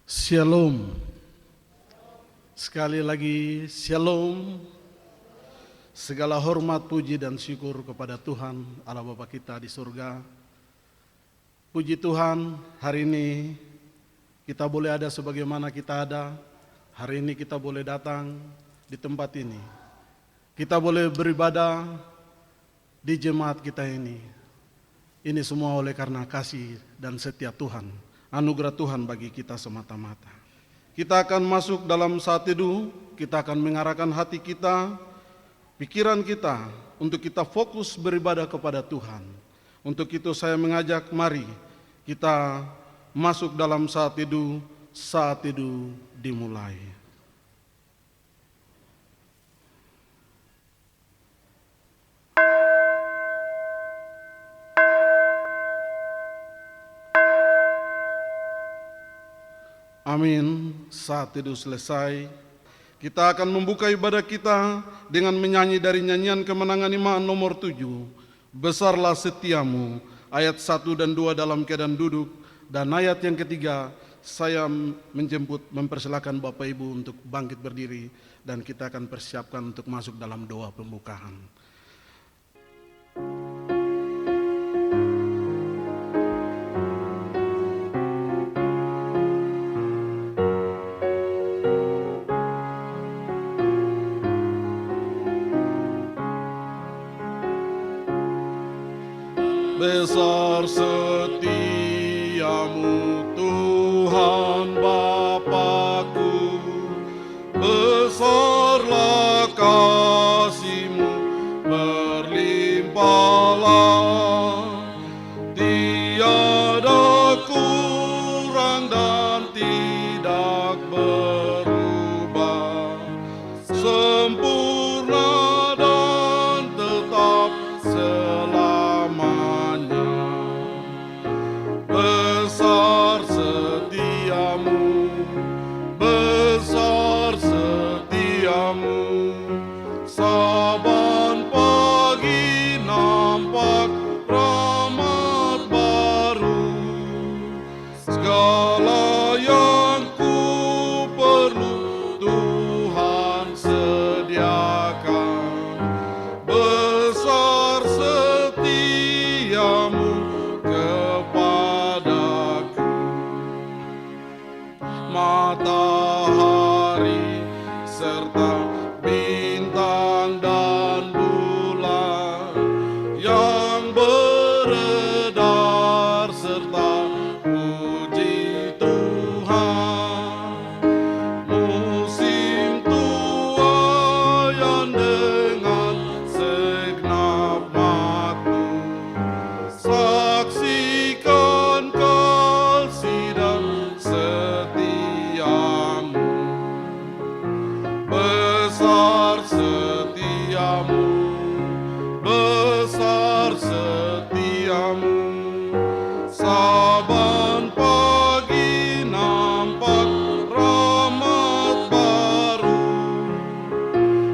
Shalom. Sekali lagi Shalom. Segala hormat, puji dan syukur kepada Tuhan Allah Bapa kita di surga. Puji Tuhan, hari ini kita boleh ada sebagaimana kita ada. Hari ini kita boleh datang di tempat ini. Kita boleh beribadah di jemaat kita ini. Ini semua oleh karena kasih dan setia Tuhan. Anugerah Tuhan bagi kita semata-mata. Kita akan masuk dalam saat teduh, kita akan mengarahkan hati kita, pikiran kita, untuk kita fokus beribadah kepada Tuhan. Untuk itu saya mengajak, mari kita masuk dalam saat teduh dimulai. Amin. Saat teduh selesai, kita akan membuka ibadah kita dengan menyanyi dari nyanyian kemenangan iman nomor 7. Besarlah setiamu, ayat 1 dan 2 dalam keadaan duduk. Dan ayat yang ketiga, saya mempersilakan Bapak Ibu untuk bangkit berdiri. Dan kita akan persiapkan untuk masuk dalam doa pembukaan. Besar setiamu Tuhan Bapakku, besarlah kasih-Mu berlimpahlah, tiada kurang dan tidak berubah, sempurna dan tetap besar setiamu, saban pagi nampak rahmat baru, segala yang ku perlu Tuhan sediakan. Besar setiamu kepadaku. Matahari serta bintang dan bulan yang beredar serta puji Tuhan. Musim tua yang dengan segenap mata saksikan kasih dan setiamu. Besar setiamu, besar setiamu, saban pagi nampak rahmat baru,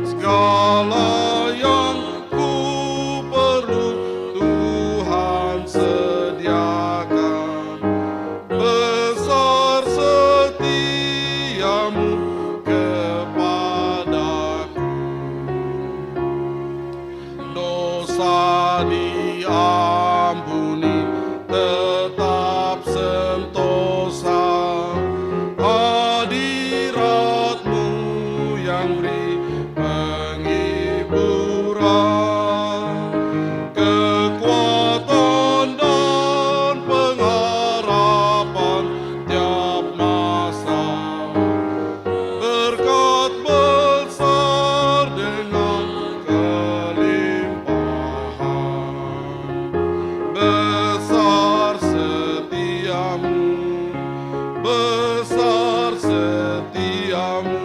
segala yang ku perlu Tuhan sediakan. Besar setiamu kepadaku. Dosa diampuni, tetap sentosa, hadirat-Mu yang beri penghiburan, kekuatan dan pengharapan tiap masa, berkat besar dengan kelimpahan. Besar setiamu, besar setiamu,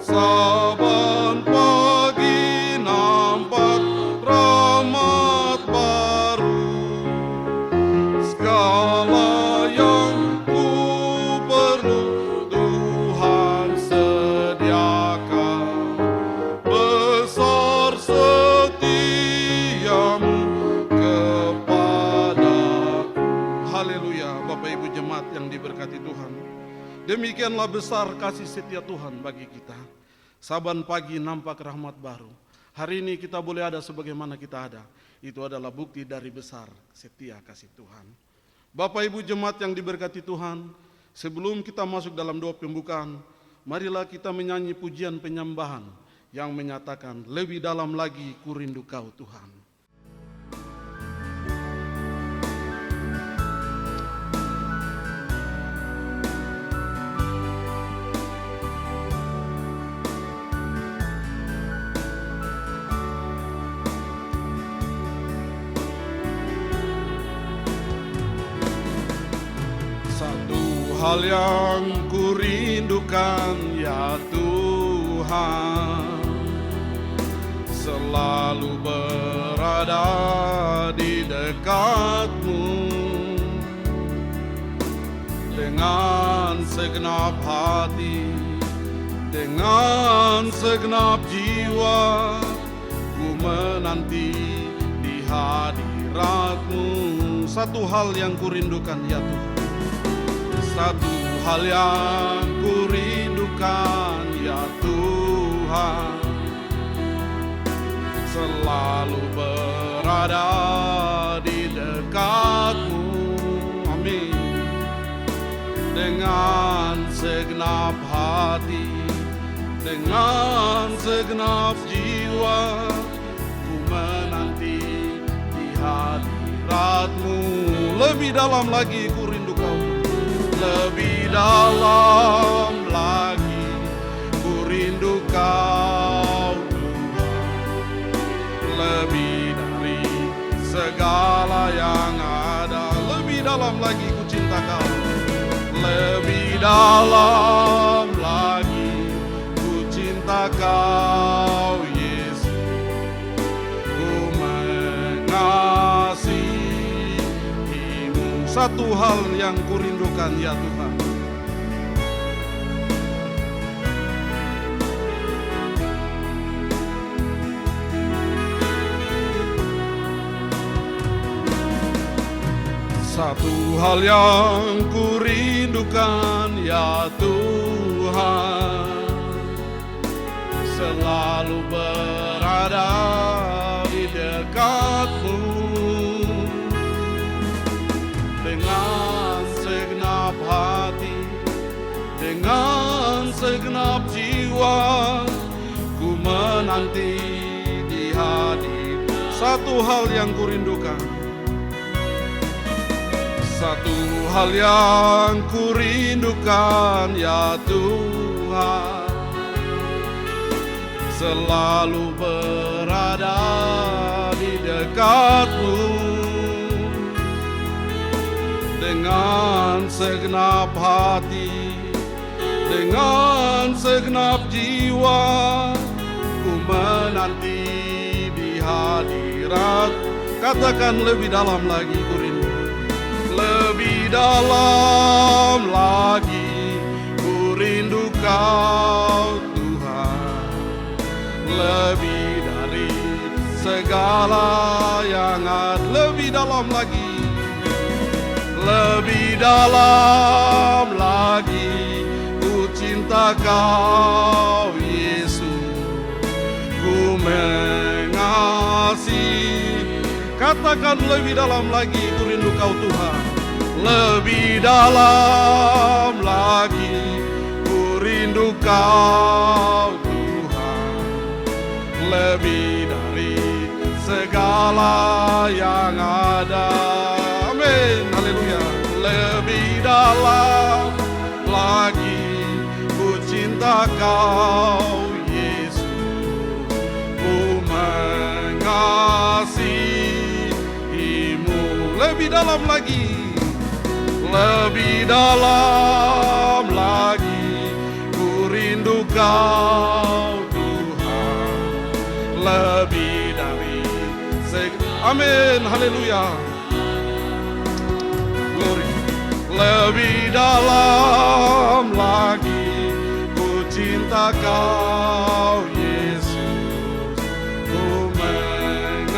saban pagi nampak rahmat baru, segala yang ku perlu Tuhan sediakan. Besar setiamu kepadaku. Haleluya. Bapak Ibu jemaat yang diberkati Tuhan, Demikianlah besar kasih setia Tuhan bagi kita. Saban pagi nampak rahmat baru. Hari ini kita boleh ada sebagaimana kita ada. Itu adalah bukti dari besar setia kasih Tuhan. Bapak Ibu jemaat yang diberkati Tuhan, sebelum kita masuk dalam doa pembukaan, marilah kita menyanyi pujian penyembahan yang menyatakan lebih dalam lagi ku rindu Kau Tuhan. Hal yang ku rindukan ya Tuhan, selalu berada di dekat-Mu dengan segenap hati, dengan segenap jiwa, ku menanti di hadirat-Mu. Satu hal yang ku rindukan ya Tuhan, satu hal yang ku rindukan ya Tuhan, selalu berada di dekat-Mu. Amin. Dengan segenap hati, dengan segenap jiwa, ku menanti di hadirat-Mu. Lebih dalam lagi ku rindu Kau, lebih dalam lagi ku rindu Kau Tuhan, lebih dari segala yang ada. Lebih dalam lagi ku cinta Kau, lebih dalam lagi ku cinta Kau Yesus, ku mengasihi-Mu. Satu hal yang ku rindukan ya Tuhan, satu hal yang ku rindukan ya Tuhan, selalu berada di dekat-Mu dengan segenap hati, dengan segenap jiwa, ku menanti di hadirat. Satu hal yang ku rindukan, satu hal yang ku rindukan ya Tuhan, selalu berada di dekat-Mu dengan segenap hati, dengan segenap jiwa, ku menanti di hadirat. Katakan lebih dalam lagi ku rindu, lebih dalam lagi ku rindu Kau Tuhan, lebih dari segala yang ada. Lebih dalam lagi, lebih dalam lagi ku cinta Kau Yesus, ku mengasihi. Katakan lebih dalam lagi ku rindu Kau Tuhan, lebih dalam lagi ku rindu Kau Tuhan, lebih dari segala yang ada. Amin, haleluya. Lebih dalam lagi ku cinta Kau Yesus, ku mengasihi-Mu. Lebih dalam lagi, lebih dalam lagi ku rindu Kau Tuhan, lebih dari amin, haleluya, glory. Lebih dalam lagi ku cinta Kau Yesus, ku mengasihi-Mu.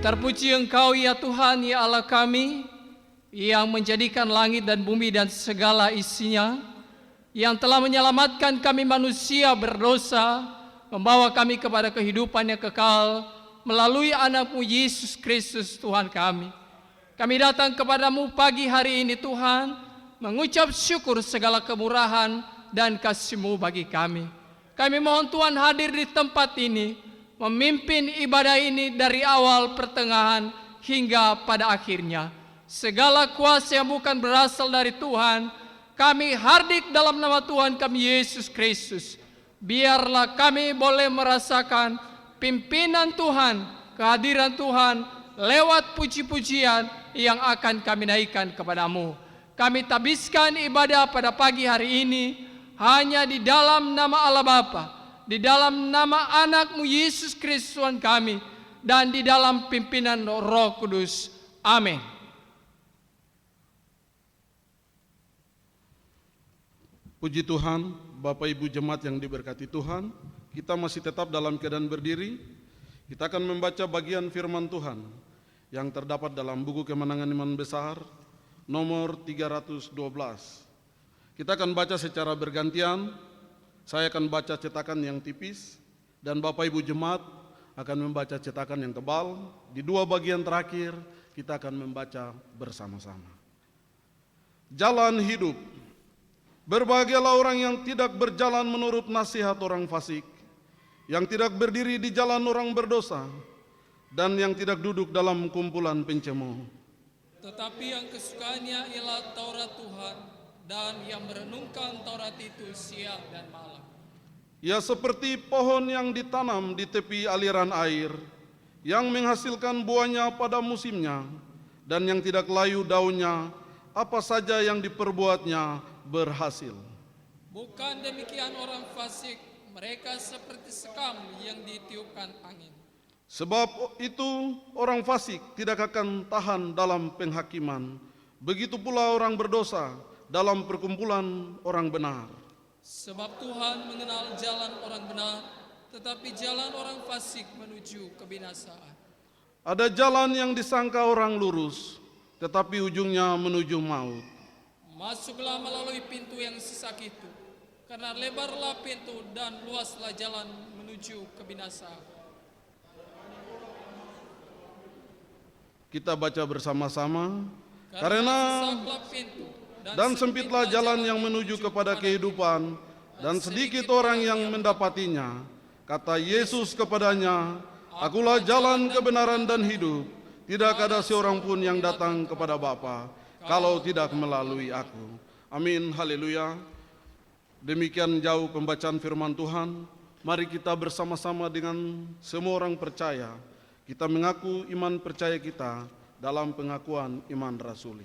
Terpuji Engkau ya Tuhan, ya Allah kami, yang menjadikan langit dan bumi dan segala isinya, yang telah menyelamatkan kami manusia berdosa, membawa kami kepada kehidupan yang kekal, melalui anak-Mu Yesus Kristus Tuhan kami. Kami datang kepadamu pagi hari ini Tuhan, mengucap syukur segala kemurahan dan kasih-Mu bagi kami. Kami mohon Tuhan hadir di tempat ini, memimpin ibadah ini dari awal, pertengahan, hingga pada akhirnya. Segala kuasa yang bukan berasal dari Tuhan, kami hardik dalam nama Tuhan kami Yesus Kristus. Biarlah kami boleh merasakan pimpinan Tuhan, kehadiran Tuhan, lewat puji-pujian yang akan kami naikkan kepadamu. Kami tabiskan ibadah pada pagi hari ini hanya di dalam nama Allah Bapa, di dalam nama anak-Mu Yesus Kristus Tuhan kami, dan di dalam pimpinan Roh Kudus. Amin. Puji Tuhan, Bapak Ibu Jemaat yang diberkati Tuhan, kita masih tetap dalam keadaan berdiri. Kita akan membaca bagian firman Tuhan yang terdapat dalam buku Kemenangan Iman Besar nomor 312. Kita akan baca secara bergantian. Saya akan baca cetakan yang tipis dan Bapak Ibu Jemaat akan membaca cetakan yang tebal. Di dua bagian terakhir kita akan membaca bersama-sama. Jalan hidup. Berbahagialah orang yang tidak berjalan menurut nasihat orang fasik, yang tidak berdiri di jalan orang berdosa, dan yang tidak duduk dalam kumpulan pencemooh. Tetapi yang kesukaannya ialah Taurat Tuhan, dan yang merenungkan Taurat itu siang dan malam. Ia seperti pohon yang ditanam di tepi aliran air, yang menghasilkan buahnya pada musimnya, dan yang tidak layu daunnya, apa saja yang diperbuatnya berhasil. Bukan demikian orang fasik, mereka seperti sekam yang ditiupkan angin. Sebab itu orang fasik tidak akan tahan dalam penghakiman, begitu pula orang berdosa dalam perkumpulan orang benar. Sebab Tuhan mengenal jalan orang benar, tetapi jalan orang fasik menuju kebinasaan. Ada jalan yang disangka orang lurus, tetapi ujungnya menuju maut. Masuklah melalui pintu yang sesak itu, karena lebarlah pintu dan luaslah jalan menuju kebinasaan. Kita baca bersama-sama. Karena sesaklah pintu dan sempitlah jalan yang menuju kepada kehidupan, dan sedikit orang yang mendapatinya. Kata Yesus kepadanya, Akulah jalan, kebenaran, dan hidup. Tidak ada seorang pun yang datang kepada Bapa kalau tidak melalui aku. Amin, haleluya. Demikian jauh pembacaan firman Tuhan. Mari kita bersama-sama dengan semua orang percaya, kita mengaku iman percaya kita dalam pengakuan iman rasuli.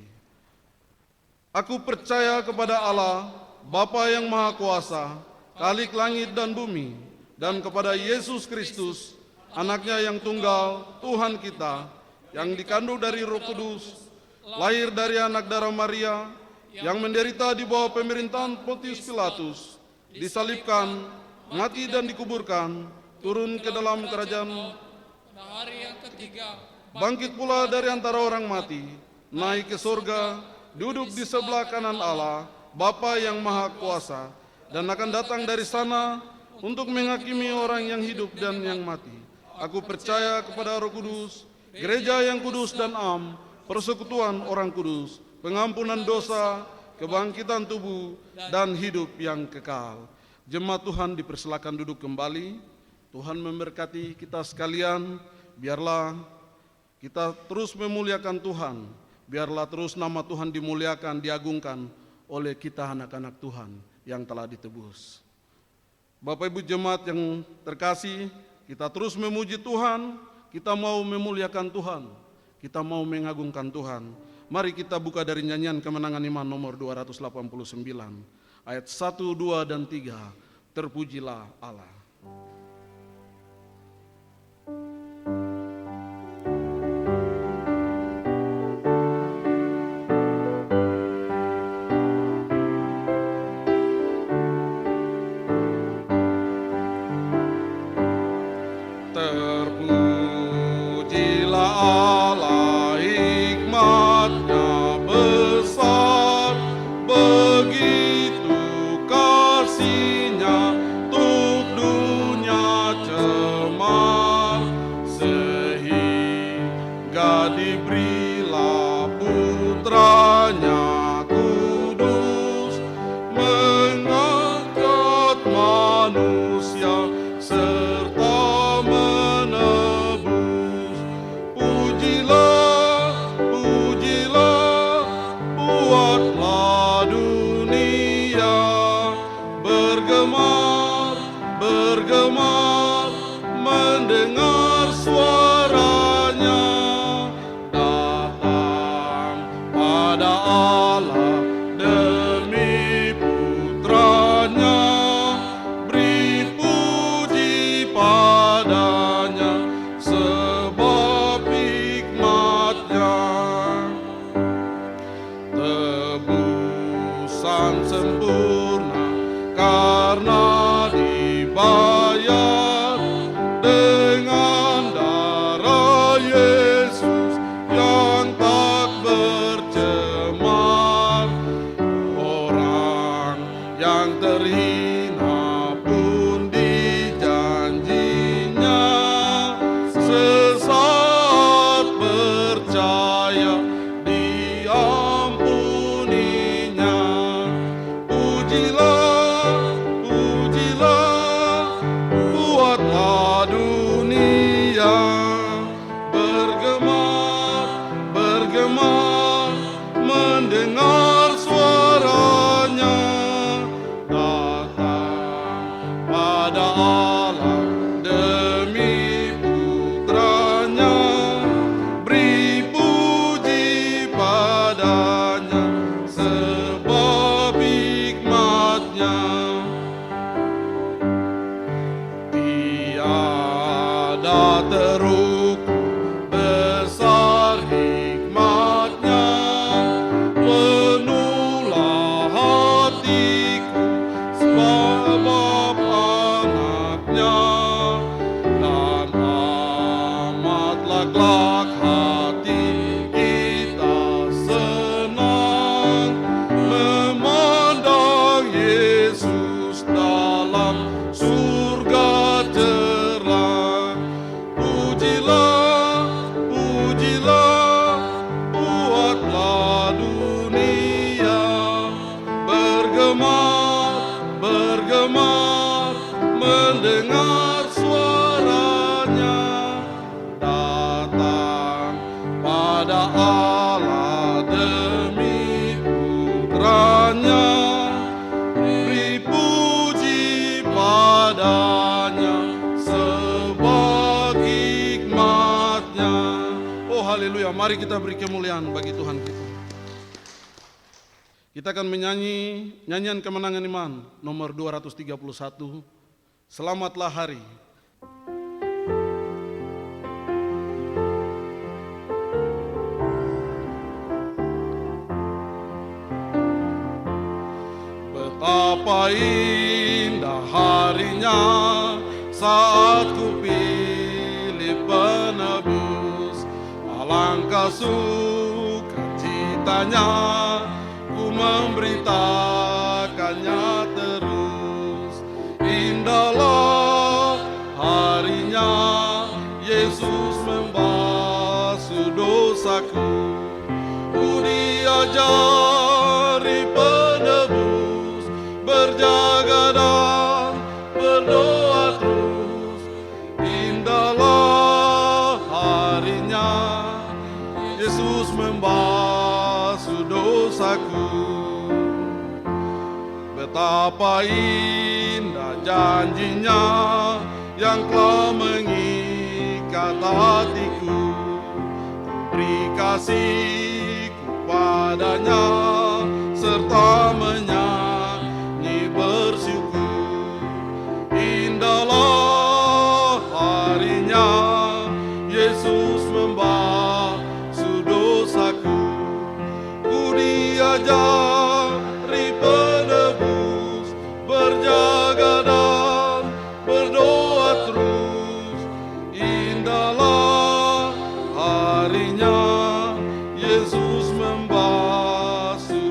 Aku percaya kepada Allah, Bapa yang Maha Kuasa, Khalik langit dan bumi, dan kepada Yesus Kristus, Anaknya yang tunggal, Tuhan kita, yang dikandung dari Roh Kudus, lahir dari anak darah Maria, yang menderita di bawah pemerintahan Pontius Pilatus, disalibkan, mati dan dikuburkan, turun ke dalam kerajaan, hari yang ketiga, bangkit pula dari antara orang mati, naik ke surga, duduk di sebelah kanan Allah, Bapa yang Maha Kuasa, dan akan datang dari sana untuk menghakimi orang yang hidup dan yang mati. Aku percaya kepada Roh Kudus, gereja yang kudus dan am, persekutuan orang kudus, pengampunan dosa, kebangkitan tubuh, dan hidup yang kekal. Jemaat Tuhan dipersilakan duduk kembali. Tuhan memberkati kita sekalian. Biarlah kita terus memuliakan Tuhan. Biarlah terus nama Tuhan dimuliakan, diagungkan oleh kita anak-anak Tuhan yang telah ditebus. Bapak Ibu Jemaat yang terkasih, kita terus memuji Tuhan, kita mau memuliakan Tuhan, kita mau mengagungkan Tuhan. Mari kita buka dari nyanyian Kemenangan Iman nomor 289, ayat 1, 2, dan 3. Terpujilah Allah. Terpujilah bergema mendengar suaranya, datang pada Allah demi putranya, beri puji padanya sebab hikmatnya. Tebusan sempurna karena dibayar dengan darah Yesus yang tak bercemar. Orang yang terhina pun dijanjinya, sesaat percaya diampuninya. Pujilah, pujilah, buatlah dunia bergema, bergema mendengar suaranya, datang pada Allah demi putranya, beri puji padanya sebab hikmatnya. Tiada terukur besar hikmatnya, penuhlah hatiku sebab anaknya, dan amatlah kelak hati kita senang memandang Yesus dalam surga cerah. Pujilah, pujilah, buatlah dunia bergemar, bergemar mendengar suaranya, datang pada Allah demi putranya, beri puji padanya sebab hikmatnya. Oh haleluya, mari kita beri kemuliaan bagi Tuhan kita. Kita akan menyanyi nyanyian kemenangan iman nomor 231, Selamatlah Hari. Betapa indah harinya saat ku pilih penebus, alangkah sukacitanya ku memberitakannya terus. Indahlah harinya Yesus membasuh dosaku, ku diajari penebus berjaga dan berdoa terus. Indahlah harinya Yesus membasuh dosaku. Betapa indah janjinya yang telah mengikat hatiku, beri kasihku padanya serta menyanyi bersyukur. Indahlah harinya Yesus membasuh dosaku, ku diajari penebus berjaga dan berdoa terus. Indahlah harinya Yesus membasuh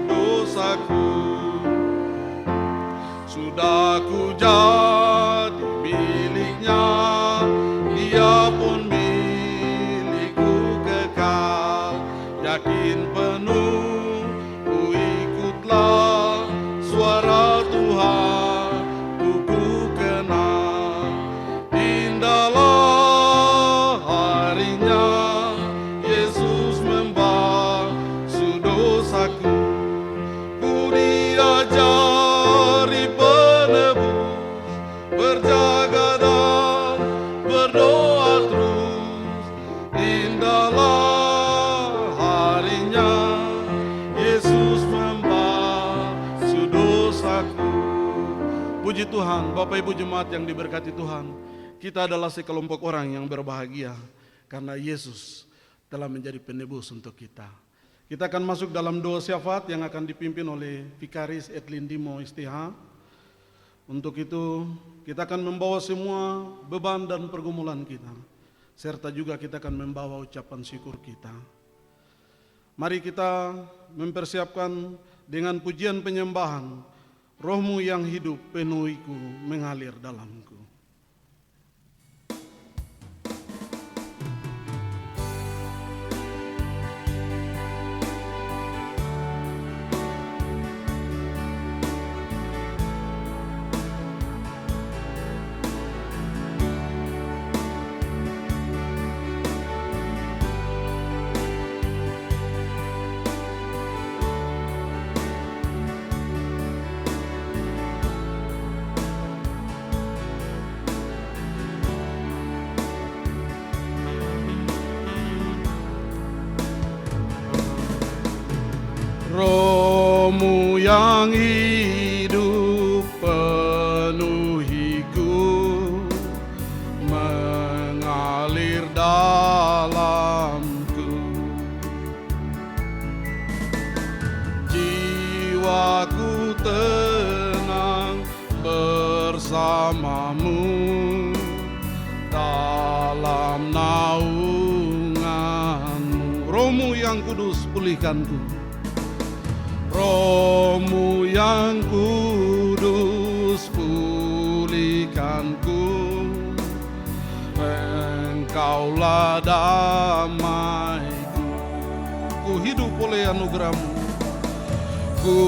Puji Tuhan, Bapak Ibu Jemaat yang diberkati Tuhan, kita adalah sekelompok orang yang berbahagia karena Yesus telah menjadi penebus untuk kita. Kita akan masuk dalam doa syafaat yang akan dipimpin oleh Vikaris Edlin Dimo STH. Untuk itu kita akan membawa semua beban dan pergumulan kita, serta juga kita akan membawa ucapan syukur kita. Mari kita mempersiapkan dengan pujian penyembahan, Rohmu yang hidup penuhiku mengalir dalamku. Rohmu yang hidup penuhiku mengalir dalamku. Jiwaku tenang bersamamu dalam naunganmu. Rohmu yang kudus pulihkanku. Rohmu yang kudus pulihkanku, Engkaulah damaiku. Ku hidup oleh anugerahmu, ku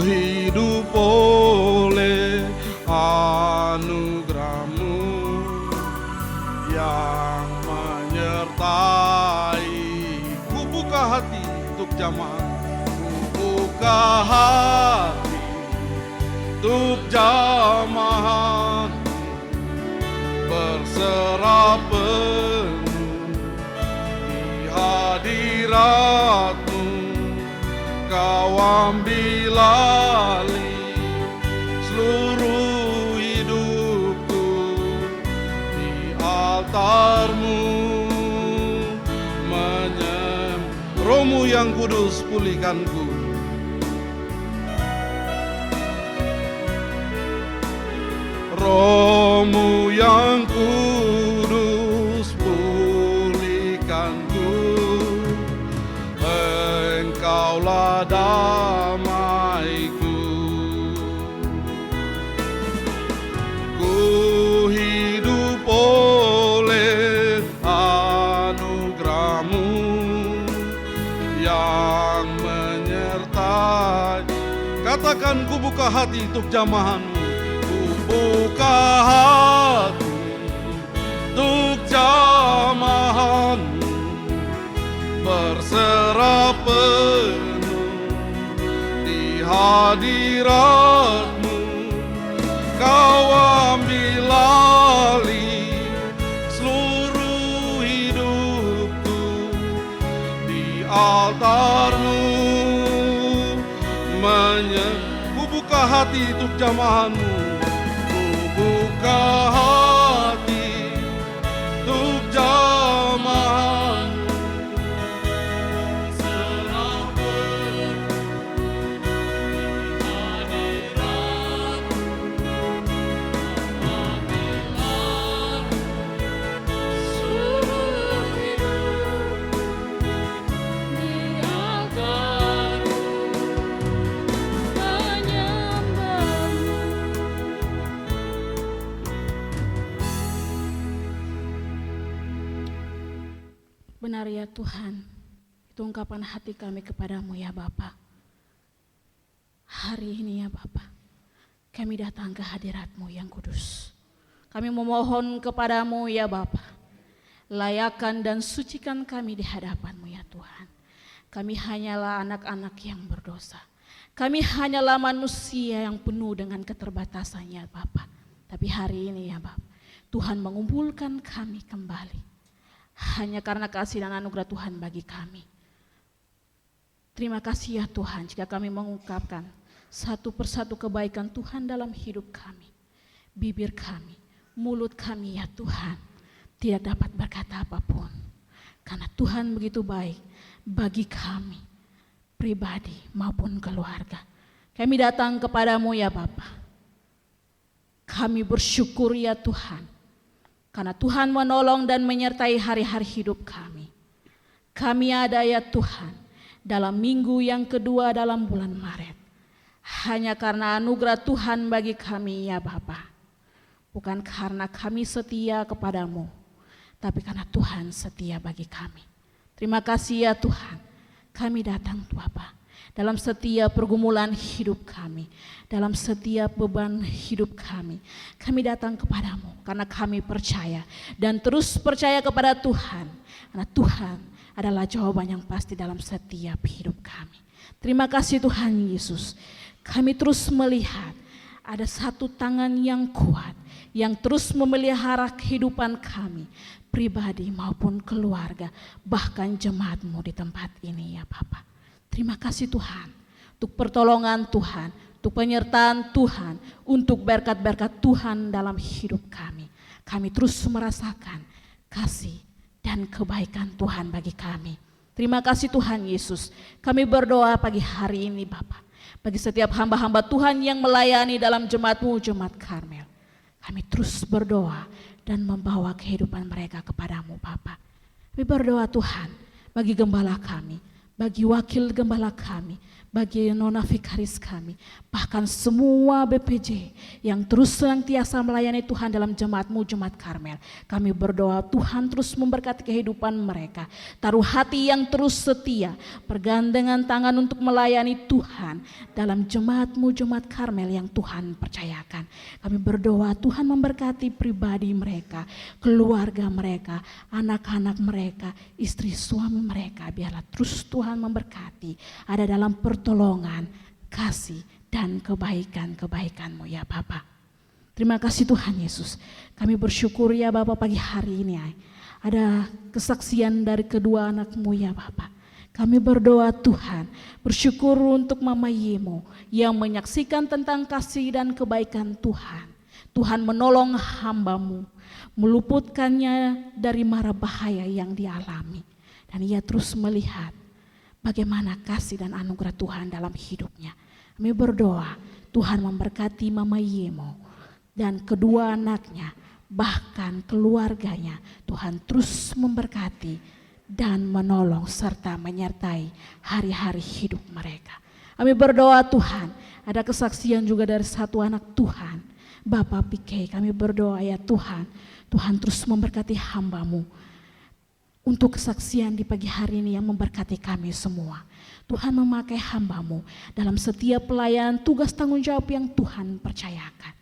hidup oleh anugerahmu yang menyertai. Ku buka hati untuk jamaah, buka hati untuk jamaah, berserah penuh di hadirat-Mu. Kau ambil alih seluruh hidupku di altar-Mu. Rohmu yang kudus pulihkanku. Rohmu yang kudus pulihkanku, Engkaulah damaiku. Ku hidup oleh anugerah-Mu yang menyertai. Katakan, ku buka hati untuk jamaah-Mu. Buka hati untuk jamaah-Mu, berserah penuh di hadirat-Mu. Kau ambil alih seluruh hidupku di altar-Mu. Ku buka hati untuk jamaah-Mu. Buka hati untuk jamaah-Mu, serah penuh di hadirat-Mu. Ambil alih seluruh hidup di altar-Mu, menyembah-Mu. Benar ya Tuhan, itu ungkapan hati kami kepadamu ya Bapa. Hari ini ya Bapa, kami datang ke hadirat-Mu yang kudus. Kami memohon kepadamu ya Bapa, layakan dan sucikan kami di hadapan-Mu ya Tuhan. Kami hanyalah anak-anak yang berdosa. Kami hanyalah manusia yang penuh dengan keterbatasannya Bapa. Tapi hari ini ya Bapa, Tuhan mengumpulkan kami kembali. Hanya karena kasih dan anugerah Tuhan bagi kami. Terima kasih ya Tuhan jika kami mengungkapkan satu persatu kebaikan Tuhan dalam hidup kami. bibir kami, mulut kami ya Tuhan tidak dapat berkata apapun. Karena Tuhan begitu baik bagi kami, pribadi maupun keluarga. Kami datang kepadamu ya Bapa. Kami bersyukur ya Tuhan, karena Tuhan menolong dan menyertai hari-hari hidup kami. Kami ada ya Tuhan dalam minggu yang kedua dalam bulan Maret. Hanya karena anugerah Tuhan bagi kami ya Bapa. Bukan karena kami setia kepadamu, tapi karena Tuhan setia bagi kami. Terima kasih ya Tuhan. Kami datang Bapa dalam setiap pergumulan hidup kami, dalam setiap beban hidup kami. Kami datang kepadamu karena kami percaya dan terus percaya kepada Tuhan. Karena Tuhan adalah jawaban yang pasti dalam setiap hidup kami. Terima kasih Tuhan Yesus. Kami terus melihat ada satu tangan yang kuat yang terus memelihara kehidupan kami, pribadi maupun keluarga, bahkan jemaat-Mu di tempat ini ya Bapa. Terima kasih Tuhan untuk pertolongan Tuhan, untuk penyertaan Tuhan, untuk berkat-berkat Tuhan dalam hidup kami. Kami terus merasakan kasih dan kebaikan Tuhan bagi kami. Terima kasih Tuhan Yesus. Kami berdoa pagi hari ini Bapa, bagi setiap hamba-hamba Tuhan yang melayani dalam jemaat-Mu, Jemaat Karmel. Kami terus berdoa dan membawa kehidupan mereka kepadamu Bapa. Kami berdoa Tuhan bagi gembala kami, bagi wakil gembala kami, bagi nona vikaris kami, bahkan semua BPJ yang terus senantiasa melayani Tuhan dalam jemaat-Mu, Jemaat Karmel. Kami berdoa Tuhan terus memberkati kehidupan mereka, taruh hati yang terus setia, pergandengan tangan untuk melayani Tuhan dalam jemaat-Mu, Jemaat Karmel yang Tuhan percayakan. Kami berdoa Tuhan memberkati pribadi mereka, keluarga mereka, anak-anak mereka, istri suami mereka. Biarlah terus Tuhan memberkati, ada dalam pertolongan, kasih, dan kebaikan-kebaikan-Mu ya Bapa. Terima kasih Tuhan Yesus. Kami bersyukur ya Bapa pagi hari ini ada kesaksian dari kedua anak-Mu ya Bapa. Kami berdoa Tuhan, bersyukur untuk Mama Yemo yang menyaksikan tentang kasih dan kebaikan Tuhan. Tuhan menolong hamba-Mu, meluputkannya dari mara bahaya yang dialami. Dan ia terus melihat bagaimana kasih dan anugerah Tuhan dalam hidupnya. Kami berdoa Tuhan memberkati Mama Yemo dan kedua anaknya, bahkan keluarganya. Tuhan terus memberkati dan menolong serta menyertai hari-hari hidup mereka. Kami berdoa Tuhan, ada kesaksian juga dari satu anak Tuhan, Bapak Pike. Kami berdoa ya Tuhan, Tuhan terus memberkati hamba-Mu untuk kesaksian di pagi hari ini yang memberkati kami semua. Tuhan memakai hamba-Mu dalam setiap pelayanan tugas tanggung jawab yang Tuhan percayakan.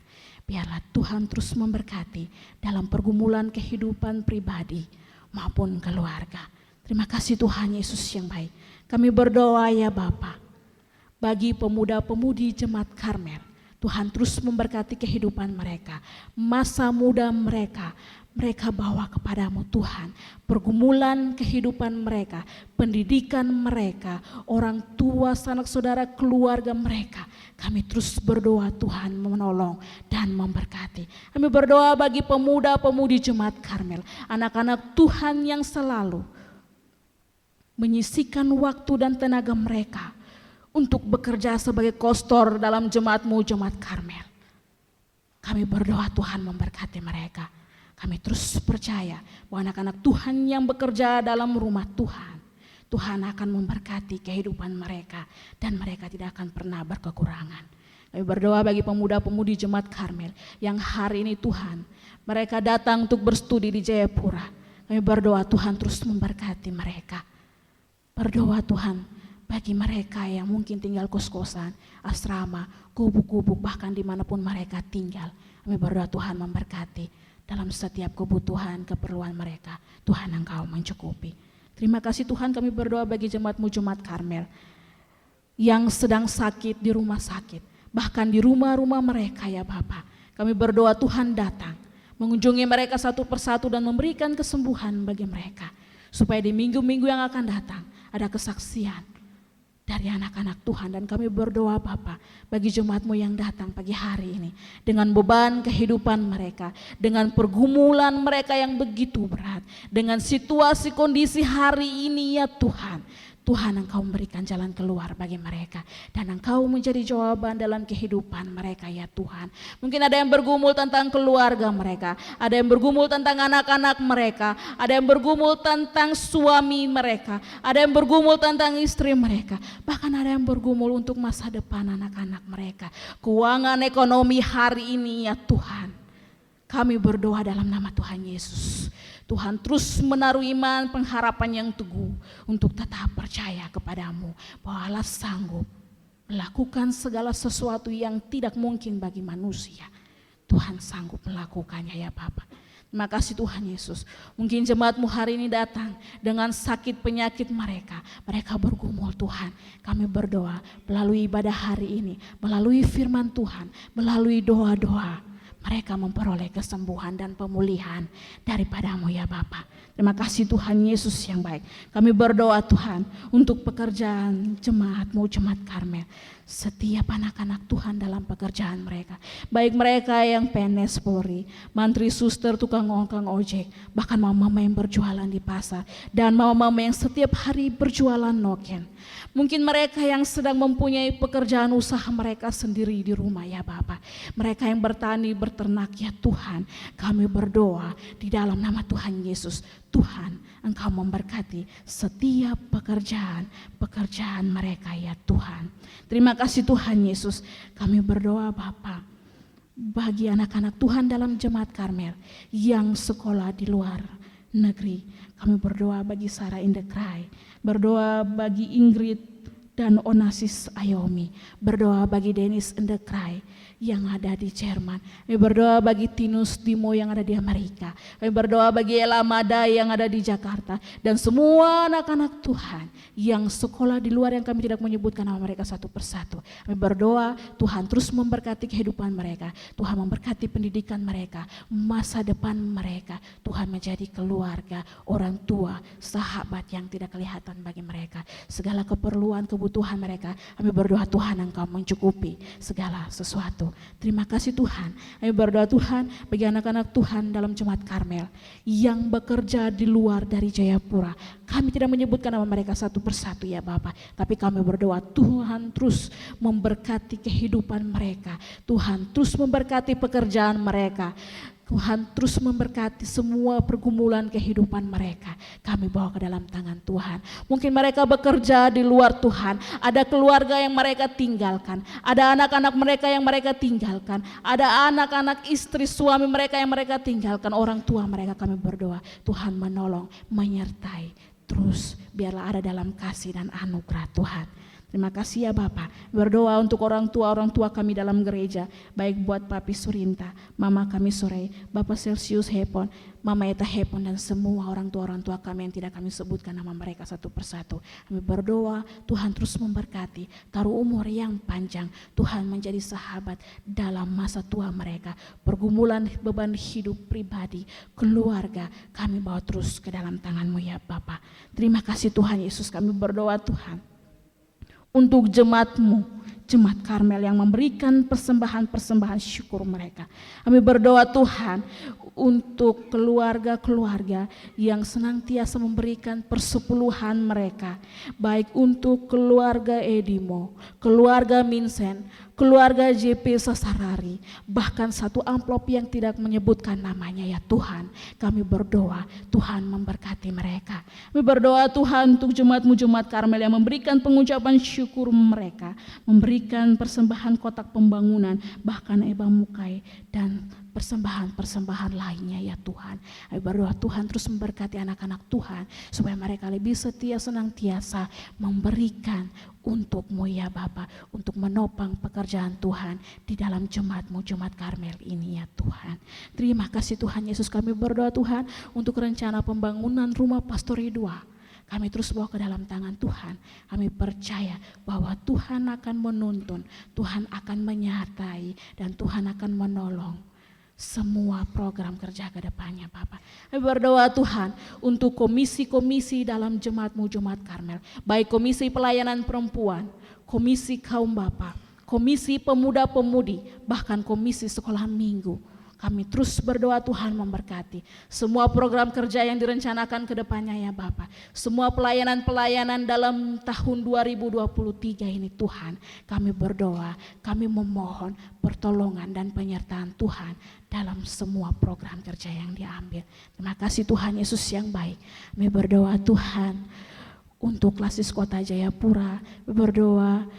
Biarlah Tuhan terus memberkati dalam pergumulan kehidupan pribadi maupun keluarga. Terima kasih Tuhan Yesus yang baik. Kami berdoa ya Bapa, bagi pemuda-pemudi Jemaat Karmel, Tuhan terus memberkati kehidupan mereka, masa muda mereka bawa kepadamu Tuhan, pergumulan kehidupan mereka, pendidikan mereka, orang tua, sanak saudara, keluarga mereka. Kami terus berdoa Tuhan menolong dan memberkati. Kami berdoa bagi pemuda-pemudi Jemaat Karmel, anak-anak Tuhan yang selalu menyisihkan waktu dan tenaga mereka untuk bekerja sebagai kostor dalam jemaat-Mu, Jemaat Karmel. Kami berdoa Tuhan memberkati mereka. Kami terus percaya bahwa anak-anak Tuhan yang bekerja dalam rumah Tuhan, Tuhan akan memberkati kehidupan mereka dan mereka tidak akan pernah berkekurangan. Kami berdoa bagi pemuda-pemudi Jemaat Karmel yang hari ini Tuhan, mereka datang untuk berstudi di Jayapura. Kami berdoa Tuhan terus memberkati mereka. Berdoa Tuhan bagi mereka yang mungkin tinggal kos-kosan, asrama, gubuk-gubuk, bahkan dimanapun mereka tinggal. Kami berdoa Tuhan memberkati dalam setiap kebutuhan, keperluan mereka. Tuhan Engkau mencukupi. Terima kasih Tuhan, kami berdoa bagi jemaat-Mu, Jemaat Karmel yang sedang sakit di rumah sakit, bahkan di rumah-rumah mereka ya Bapa. Kami berdoa Tuhan datang, mengunjungi mereka satu persatu dan memberikan kesembuhan bagi mereka. Supaya di minggu-minggu yang akan datang ada kesaksian dari anak-anak Tuhan. Dan kami berdoa Bapa bagi jemaat-Mu yang datang pagi hari ini, dengan beban kehidupan mereka, dengan pergumulan mereka yang begitu berat, dengan situasi kondisi hari ini ya Tuhan. Tuhan, Engkau memberikan jalan keluar bagi mereka, dan Engkau menjadi jawaban dalam kehidupan mereka ya Tuhan. Mungkin ada yang bergumul tentang keluarga mereka, ada yang bergumul tentang anak-anak mereka, ada yang bergumul tentang suami mereka, ada yang bergumul tentang istri mereka, bahkan ada yang bergumul untuk masa depan anak-anak mereka, keuangan ekonomi hari ini ya Tuhan. Kami berdoa dalam nama Tuhan Yesus, Tuhan terus menaruh iman pengharapan yang teguh untuk tetap percaya kepadamu bahwa Allah sanggup melakukan segala sesuatu yang tidak mungkin bagi manusia. Tuhan sanggup melakukannya ya Bapa. Terima kasih Tuhan Yesus. Mungkin jemaat-Mu hari ini datang dengan sakit penyakit mereka. Mereka bergumul Tuhan. Kami berdoa melalui ibadah hari ini, melalui firman Tuhan, melalui doa-doa, mereka memperoleh kesembuhan dan pemulihan daripada-Mu ya Bapa. Terima kasih Tuhan Yesus yang baik. Kami berdoa Tuhan untuk pekerjaan jemaat-Mu, Jemaat Karmel. Setiap anak-anak Tuhan dalam pekerjaan mereka, baik mereka yang PNS Polri, mantri suster, tukang ojek, bahkan mama-mama yang berjualan di pasar, dan mama-mama yang setiap hari berjualan noken. Mungkin mereka yang sedang mempunyai pekerjaan usaha mereka sendiri di rumah ya Bapa. Mereka yang bertani, berternak ya Tuhan. Kami berdoa di dalam nama Tuhan Yesus. Tuhan, Engkau memberkati setiap pekerjaan mereka ya Tuhan. Terima kasih Tuhan Yesus. Kami berdoa Bapa bagi anak-anak Tuhan dalam Jemaat Karmel yang sekolah di luar negeri. Kami berdoa bagi Sarah Indekrai, berdoa bagi Ingrid dan Onasis Ayomi, berdoa bagi Dennis Indekrai yang ada di Jerman. Kami berdoa bagi Tinus Dimo yang ada di Amerika. Kami berdoa bagi Ella Mada yang ada di Jakarta, dan semua anak-anak Tuhan yang sekolah di luar yang kami tidak menyebutkan nama mereka satu persatu. Kami berdoa Tuhan terus memberkati kehidupan mereka, Tuhan memberkati pendidikan mereka, masa depan mereka. Tuhan menjadi keluarga, orang tua, sahabat yang tidak kelihatan bagi mereka. Segala keperluan, kebutuhan mereka, kami berdoa Tuhan Engkau mencukupi segala sesuatu. Terima kasih Tuhan. Kami berdoa Tuhan bagi anak-anak Tuhan dalam Jemaat Karmel yang bekerja di luar dari Jayapura. Kami tidak menyebutkan nama mereka satu persatu ya Bapak, tapi kami berdoa Tuhan terus memberkati kehidupan mereka. Tuhan terus memberkati pekerjaan mereka. Tuhan terus memberkati semua pergumulan kehidupan mereka. Kami bawa ke dalam tangan Tuhan. Mungkin mereka bekerja di luar Tuhan, ada keluarga yang mereka tinggalkan, ada anak-anak mereka yang mereka tinggalkan, ada anak-anak istri suami mereka yang mereka tinggalkan, orang tua mereka. Kami berdoa Tuhan menolong, menyertai, terus biarlah ada dalam kasih dan anugerah Tuhan. Terima kasih ya Bapak. Berdoa untuk orang tua kami dalam gereja, baik buat Papi Surinta, Mama kami Sore, Bapak Celsius Hepon, Mama Eta Hepon, dan semua orang tua kami yang tidak kami sebutkan nama mereka satu persatu. Kami berdoa Tuhan terus memberkati, taruh umur yang panjang, Tuhan menjadi sahabat dalam masa tua mereka. Pergumulan beban hidup pribadi, keluarga, kami bawa terus ke dalam tangan-Mu ya Bapak. Terima kasih Tuhan Yesus. Kami berdoa Tuhan untuk jemaat-Mu, Jemaat Karmel yang memberikan persembahan syukur mereka. Kami berdoa Tuhan untuk keluarga-keluarga yang senantiasa memberikan persepuluhan mereka, baik untuk keluarga Edimo, keluarga Minsen, keluarga JP Sasarari, bahkan satu amplop yang tidak menyebutkan namanya ya Tuhan. Kami berdoa Tuhan memberkati mereka. Kami berdoa Tuhan untuk jemaat-Mu, Jemaat Karmel yang memberikan pengucapan syukur mereka, memberikan persembahan kotak pembangunan, bahkan Eba Mukai dan persembahan-persembahan lainnya ya Tuhan. Kami berdoa Tuhan terus memberkati anak-anak Tuhan supaya mereka lebih setia senantiasa memberikan untuk-Mu ya Bapa, untuk menopang pekerjaan Tuhan di dalam jemaat-Mu, Jemaat Karmel ini ya Tuhan. Terima kasih Tuhan Yesus. Kami berdoa Tuhan untuk rencana pembangunan rumah Pastori 2. Kami terus bawa ke dalam tangan Tuhan. Kami percaya bahwa Tuhan akan menuntun, Tuhan akan menyertai, dan Tuhan akan menolong semua program kerja ke depannya Bapak. Kami berdoa Tuhan untuk komisi-komisi dalam jemaat-Mu Jemaat Karmel, baik komisi pelayanan perempuan, komisi kaum Bapak, komisi pemuda-pemudi, bahkan komisi sekolah minggu. Kami terus berdoa Tuhan memberkati semua program kerja yang direncanakan ke depannya ya Bapak. Semua pelayanan-pelayanan dalam tahun 2023 ini Tuhan, kami berdoa, kami memohon pertolongan dan penyertaan Tuhan dalam semua program kerja yang diambil. Terima kasih Tuhan Yesus yang baik. Kami berdoa Tuhan untuk Klasis Kota Jayapura, kami berdoa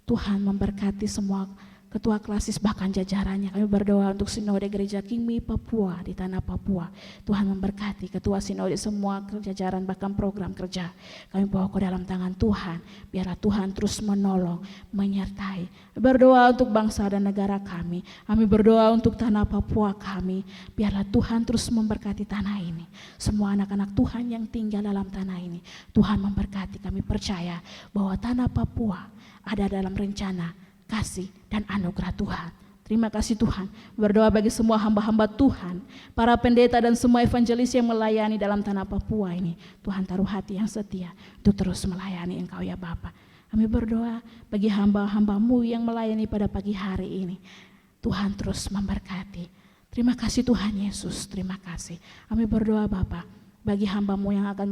Tuhan memberkati semua ketua klasis bahkan jajarannya. Kami berdoa untuk Sinode Gereja Kingmi Papua di tanah Papua. Tuhan memberkati ketua sinode semua jajaran bahkan program kerja. Kami bawa ke dalam tangan Tuhan. Biarlah Tuhan terus menolong, menyertai. Berdoa untuk bangsa dan negara kami. Kami berdoa untuk tanah Papua kami. Biarlah Tuhan terus memberkati tanah ini. Semua anak-anak Tuhan yang tinggal dalam tanah ini. Tuhan memberkati. Kami percaya bahwa tanah Papua ada dalam rencana, kasih dan anugerah Tuhan. Terima kasih Tuhan. Berdoa bagi semua hamba-hamba Tuhan, para pendeta dan semua evangelis yang melayani dalam tanah Papua ini. Tuhan taruh hati yang setia untuk terus melayani Engkau ya Bapa. Kami berdoa bagi hamba-hamba-Mu yang melayani pada pagi hari ini. Tuhan terus memberkati. Terima kasih Tuhan Yesus, terima kasih. Kami berdoa Bapa bagi hamba-Mu yang akan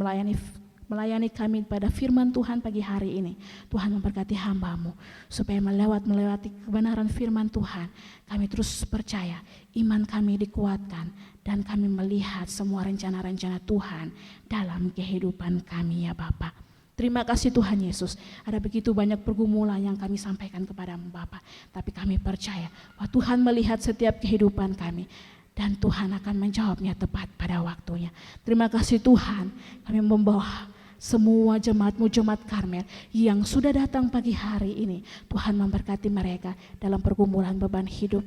melayani kami pada firman Tuhan pagi hari ini. Tuhan memberkati hamba-Mu supaya melewati kebenaran firman Tuhan. Kami terus percaya, iman kami dikuatkan dan kami melihat semua rencana-rencana Tuhan dalam kehidupan kami ya Bapa. Terima kasih Tuhan Yesus. Ada begitu banyak pergumulan yang kami sampaikan kepada-Mu Bapa, tapi kami percaya bahwa Tuhan melihat setiap kehidupan kami. Dan Tuhan akan menjawabnya tepat pada waktunya. Terima kasih Tuhan, kami membawa semua jemaat-Mu Jemaat Karmel yang sudah datang pagi hari ini. Tuhan memberkati mereka dalam pergumulan beban hidup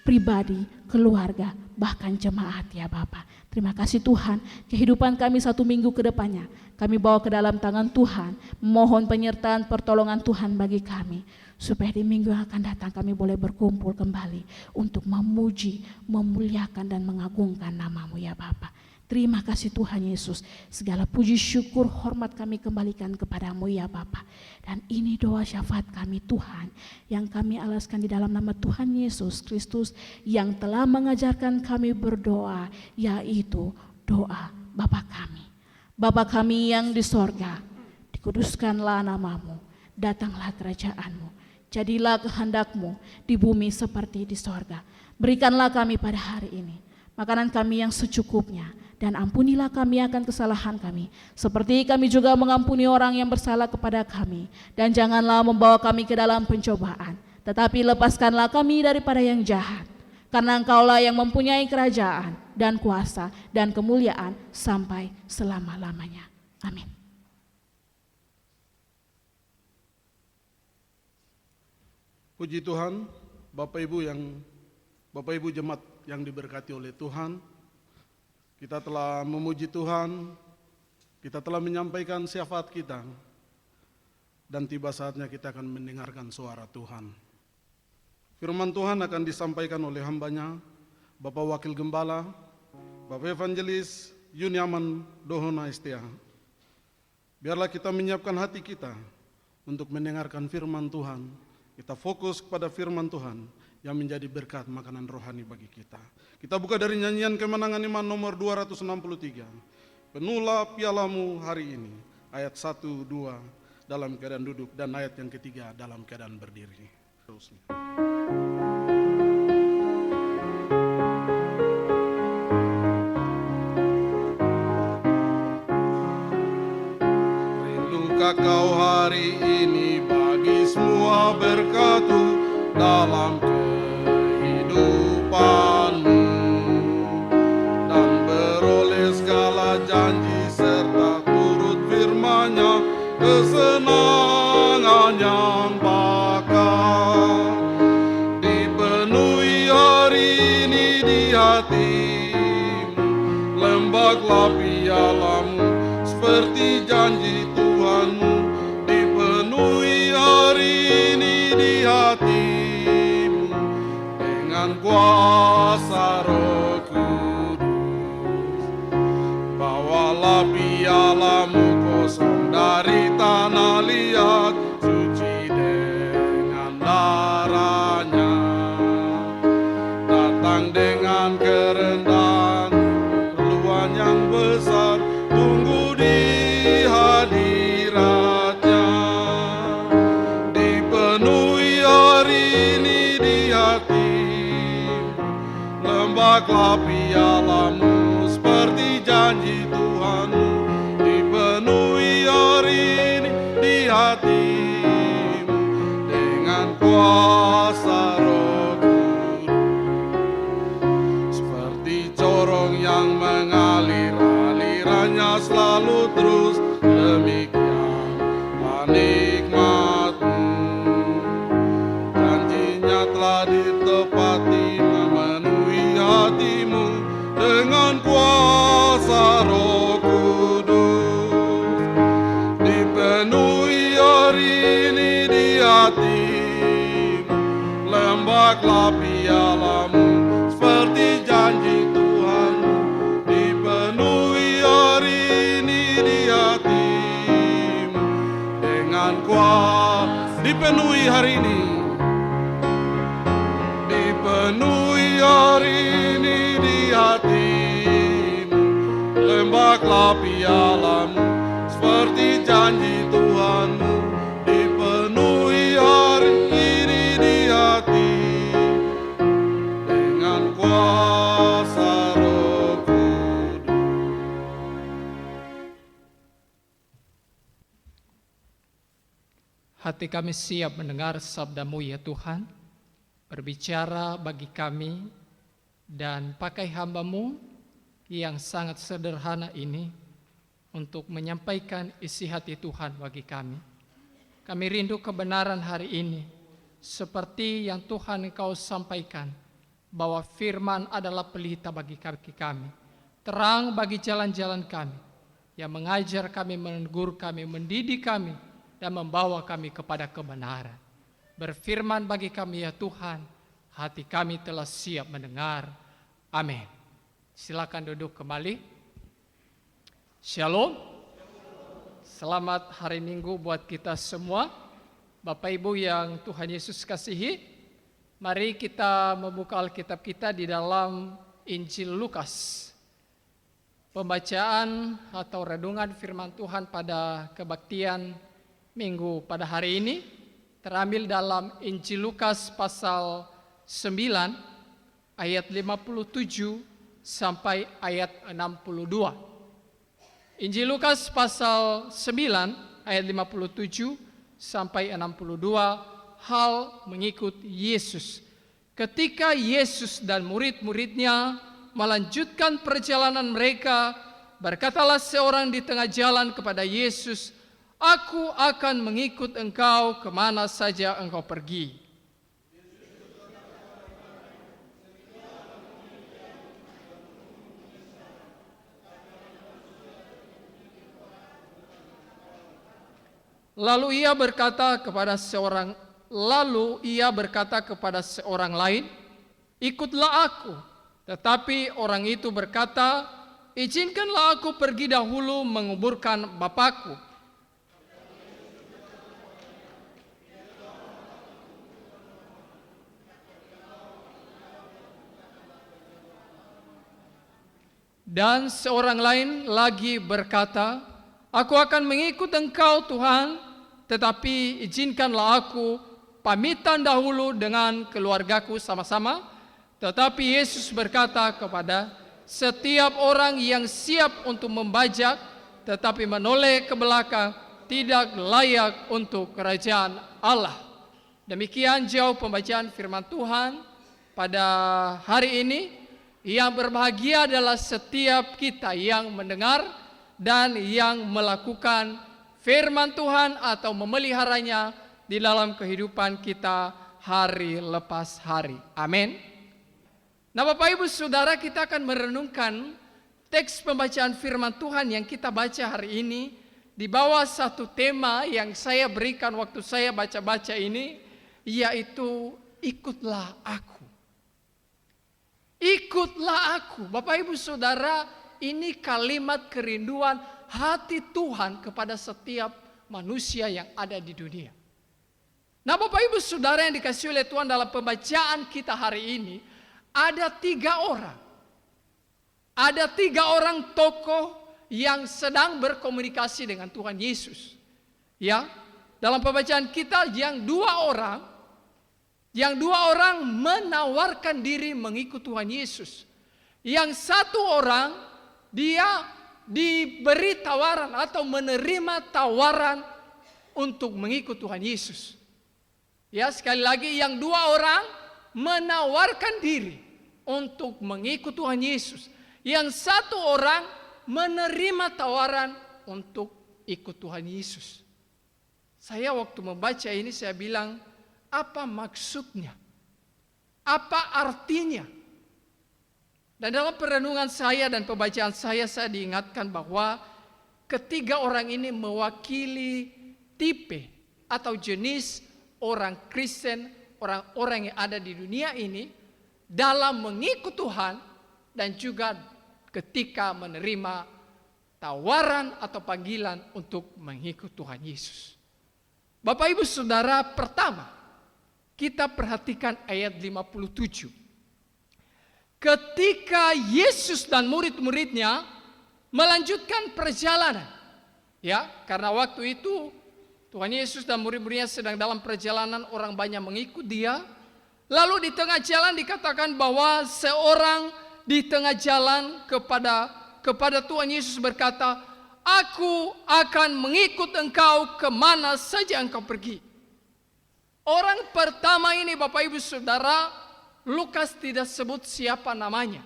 pribadi, keluarga, bahkan jemaat ya Bapa. Terima kasih Tuhan, kehidupan kami 1 minggu ke depannya kami bawa ke dalam tangan Tuhan. Mohon penyertaan pertolongan Tuhan bagi kami, supaya di minggu yang akan datang kami boleh berkumpul kembali untuk memuji, memuliakan dan mengagungkan nama-Mu ya Bapa. Terima kasih Tuhan Yesus. Segala puji syukur hormat kami kembalikan kepada-Mu ya Bapa. Dan ini doa syafaat kami Tuhan, yang kami alaskan di dalam nama Tuhan Yesus Kristus yang telah mengajarkan kami berdoa, yaitu doa Bapa kami. Bapa kami yang di sorga, dikuduskanlah nama-Mu, datanglah kerajaan-Mu, jadilah kehendak-Mu di bumi seperti di sorga. Berikanlah kami pada hari ini makanan kami yang secukupnya, dan ampunilah kami akan kesalahan kami, seperti kami juga mengampuni orang yang bersalah kepada kami. Dan janganlah membawa kami ke dalam pencobaan, tetapi lepaskanlah kami daripada yang jahat. Karena Engkaulah yang mempunyai kerajaan dan kuasa dan kemuliaan sampai selama-lamanya. Amin. Puji Tuhan, Bapak Ibu jemaat yang diberkati oleh Tuhan. Kita telah memuji Tuhan, kita telah menyampaikan syafaat kita, dan tiba saatnya kita akan mendengarkan suara Tuhan. Firman Tuhan akan disampaikan oleh hambanya, Bapak Wakil Gembala, Bapak Evangelis Yuniaman Dohona Estia. Biarlah kita menyiapkan hati kita untuk mendengarkan firman Tuhan. Kita fokus kepada firman Tuhan yang menjadi berkat makanan rohani bagi kita. Kita buka dari nyanyian kemenangan iman nomor 263. Penuhlah pialamu hari ini. Ayat 1, 2 dalam keadaan duduk, dan ayat yang ketiga dalam keadaan berdiri. Terusnya. Rindukah kau hari ini bagi semua berkat-Mu dalam kehidupanmu, dan beroleh segala janji serta turut firman-Nya, kesenangan yang bakal dipenuhi hari ini di hatimu. Lembaglah pialamu seperti janji Tuhanmu, dipenuhi hari ini di hatimu dengan kuasa lembahlah pialamu seperti janji Tuhanmu, dipenuhi hari ini di hatimu dengan kuasa Roh Kudus, seperti corong yang mengalir, alirannya selalu terus, demikianlah nikmatmu. Janjinya telah ditepati, memenuhi hatimu dengan kuasa Roh Kudus, dipenuhi hari ini di hatimu, lembahlah pialamu seperti janji Tuhanmu, dipenuhi hari ini di hatimu dengan kuasa, dipenuhi hari ini, dipenuhi hari ini di hatimu, lembahlah pialamu seperti janji Tuhanmu, dipenuhi hari ini di hatimu dengan kuasa Roh Kudus. Hati kami siap mendengar sabda-Mu ya Tuhan, berbicara bagi kami dan pakai hamba-Mu yang sangat sederhana ini untuk menyampaikan isi hati Tuhan bagi kami. Kami rindu kebenaran hari ini, seperti yang Tuhan Engkau sampaikan, bahwa firman adalah pelita bagi kaki kami, terang bagi jalan-jalan kami, yang mengajar kami, menegur kami, mendidik kami, dan membawa kami kepada kebenaran. Berfirman bagi kami ya Tuhan, hati kami telah siap mendengar. Amin. Silakan duduk kembali. Shalom. Selamat hari Minggu buat kita semua. Bapak Ibu yang Tuhan Yesus kasihi, mari kita membuka Alkitab kita di dalam Injil Lukas. Pembacaan atau renungan firman Tuhan pada kebaktian Minggu pada hari ini terambil dalam Injil Lukas pasal 9 ayat 57 sampai ayat 62. Injil Lukas pasal 9 ayat 57 sampai 62, hal mengikut Yesus. Ketika Yesus dan murid-muridnya melanjutkan perjalanan mereka, berkatalah seorang di tengah jalan kepada Yesus, "Aku akan mengikut engkau kemana saja engkau pergi." Lalu ia berkata kepada seorang lain, "Ikutlah aku." Tetapi orang itu berkata, "Izinkanlah aku pergi dahulu menguburkan Bapakku." Dan seorang lain lagi berkata, "Aku akan mengikut engkau Tuhan, tetapi izinkanlah aku pamitan dahulu dengan keluargaku sama-sama." Tetapi Yesus berkata kepada setiap orang yang siap untuk membajak tetapi menoleh ke belakang tidak layak untuk kerajaan Allah. Demikian jauh pembacaan firman Tuhan pada hari ini. Yang berbahagia adalah setiap kita yang mendengar dan yang melakukan firman Tuhan atau memeliharanya di dalam kehidupan kita hari lepas hari. Amin. Nah, Bapak Ibu Saudara, kita akan merenungkan teks pembacaan firman Tuhan yang kita baca hari ini di bawah satu tema yang saya berikan waktu saya baca-baca ini, yaitu ikutlah aku. Ikutlah aku. Bapak Ibu Saudara, ini kalimat kerinduan hati Tuhan kepada setiap manusia yang ada di dunia. Nah, Bapak Ibu Saudara yang dikasihi oleh Tuhan, dalam pembacaan kita hari ini ada 3 orang. Ada 3 orang tokoh yang sedang berkomunikasi dengan Tuhan Yesus. Ya, dalam pembacaan kita yang 2 orang menawarkan diri mengikut Tuhan Yesus. Yang satu orang dia diberi tawaran atau menerima tawaran untuk mengikut Tuhan Yesus. Ya, sekali lagi yang dua orang menawarkan diri untuk mengikut Tuhan Yesus. Yang satu orang menerima tawaran untuk ikut Tuhan Yesus. Saya waktu membaca ini saya bilang, apa maksudnya? Apa artinya? Dan dalam perenungan saya dan pembacaan saya diingatkan bahwa ketiga orang ini mewakili tipe atau jenis orang Kristen, orang-orang yang ada di dunia ini dalam mengikut Tuhan dan juga ketika menerima tawaran atau panggilan untuk mengikut Tuhan Yesus. Bapak Ibu Saudara, pertama kita perhatikan ayat 57. Ketika Yesus dan murid-muridnya melanjutkan perjalanan, ya, karena waktu itu Tuhan Yesus dan murid-muridnya sedang dalam perjalanan, orang banyak mengikut dia. Lalu di tengah jalan dikatakan bahwa seorang di tengah jalan kepada Tuhan Yesus berkata, "Aku akan mengikut engkau kemana saja engkau pergi." Orang pertama ini Bapak Ibu Saudara, Lukas tidak sebut siapa namanya.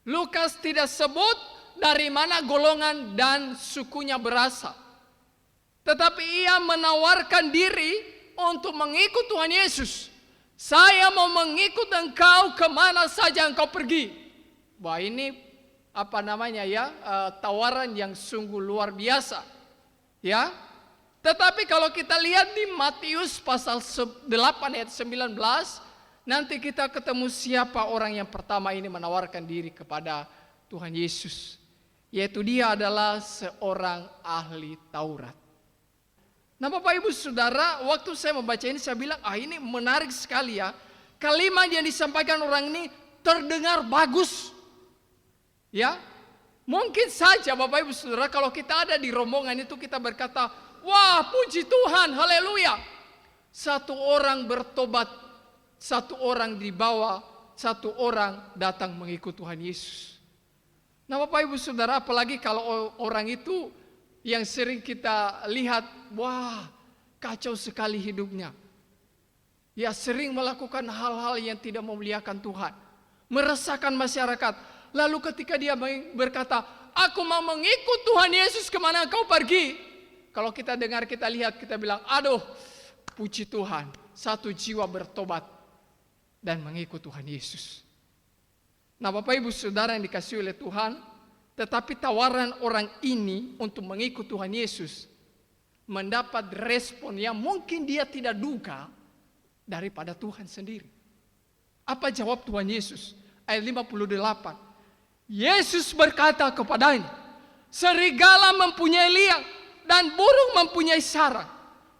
Lukas tidak sebut dari mana golongan dan sukunya berasal. Tetapi ia menawarkan diri untuk mengikut Tuhan Yesus. Saya mau mengikut engkau kemana saja engkau pergi. Wah, ini tawaran yang sungguh luar biasa. Ya. Tetapi kalau kita lihat di Matius pasal 8 ayat 19, nanti kita ketemu siapa orang yang pertama ini menawarkan diri kepada Tuhan Yesus. Yaitu dia adalah seorang ahli Taurat. Nah Bapak Ibu Saudara, waktu saya membaca ini saya bilang, ini menarik sekali ya. Kalimat yang disampaikan orang ini terdengar bagus. Ya, mungkin saja Bapak Ibu Saudara kalau kita ada di rombongan itu kita berkata, wah puji Tuhan, haleluya. Satu orang bertobat, satu orang dibawa, satu orang datang mengikut Tuhan Yesus. Nah Bapak Ibu Saudara, apalagi kalau orang itu yang sering kita lihat, wah kacau sekali hidupnya. Ya sering melakukan hal-hal yang tidak memuliakan Tuhan. Meresahkan masyarakat. Lalu ketika dia berkata, aku mau mengikut Tuhan Yesus kemana engkau pergi. Kalau kita dengar, kita lihat, kita bilang, aduh puji Tuhan. Satu jiwa bertobat dan mengikut Tuhan Yesus. Nah Bapak Ibu Saudara yang dikasihi oleh Tuhan, tetapi tawaran orang ini untuk mengikut Tuhan Yesus mendapat respon yang mungkin dia tidak duga daripada Tuhan sendiri. Apa jawab Tuhan Yesus? Ayat 58. Yesus berkata kepadanya, serigala mempunyai liang dan burung mempunyai sarang,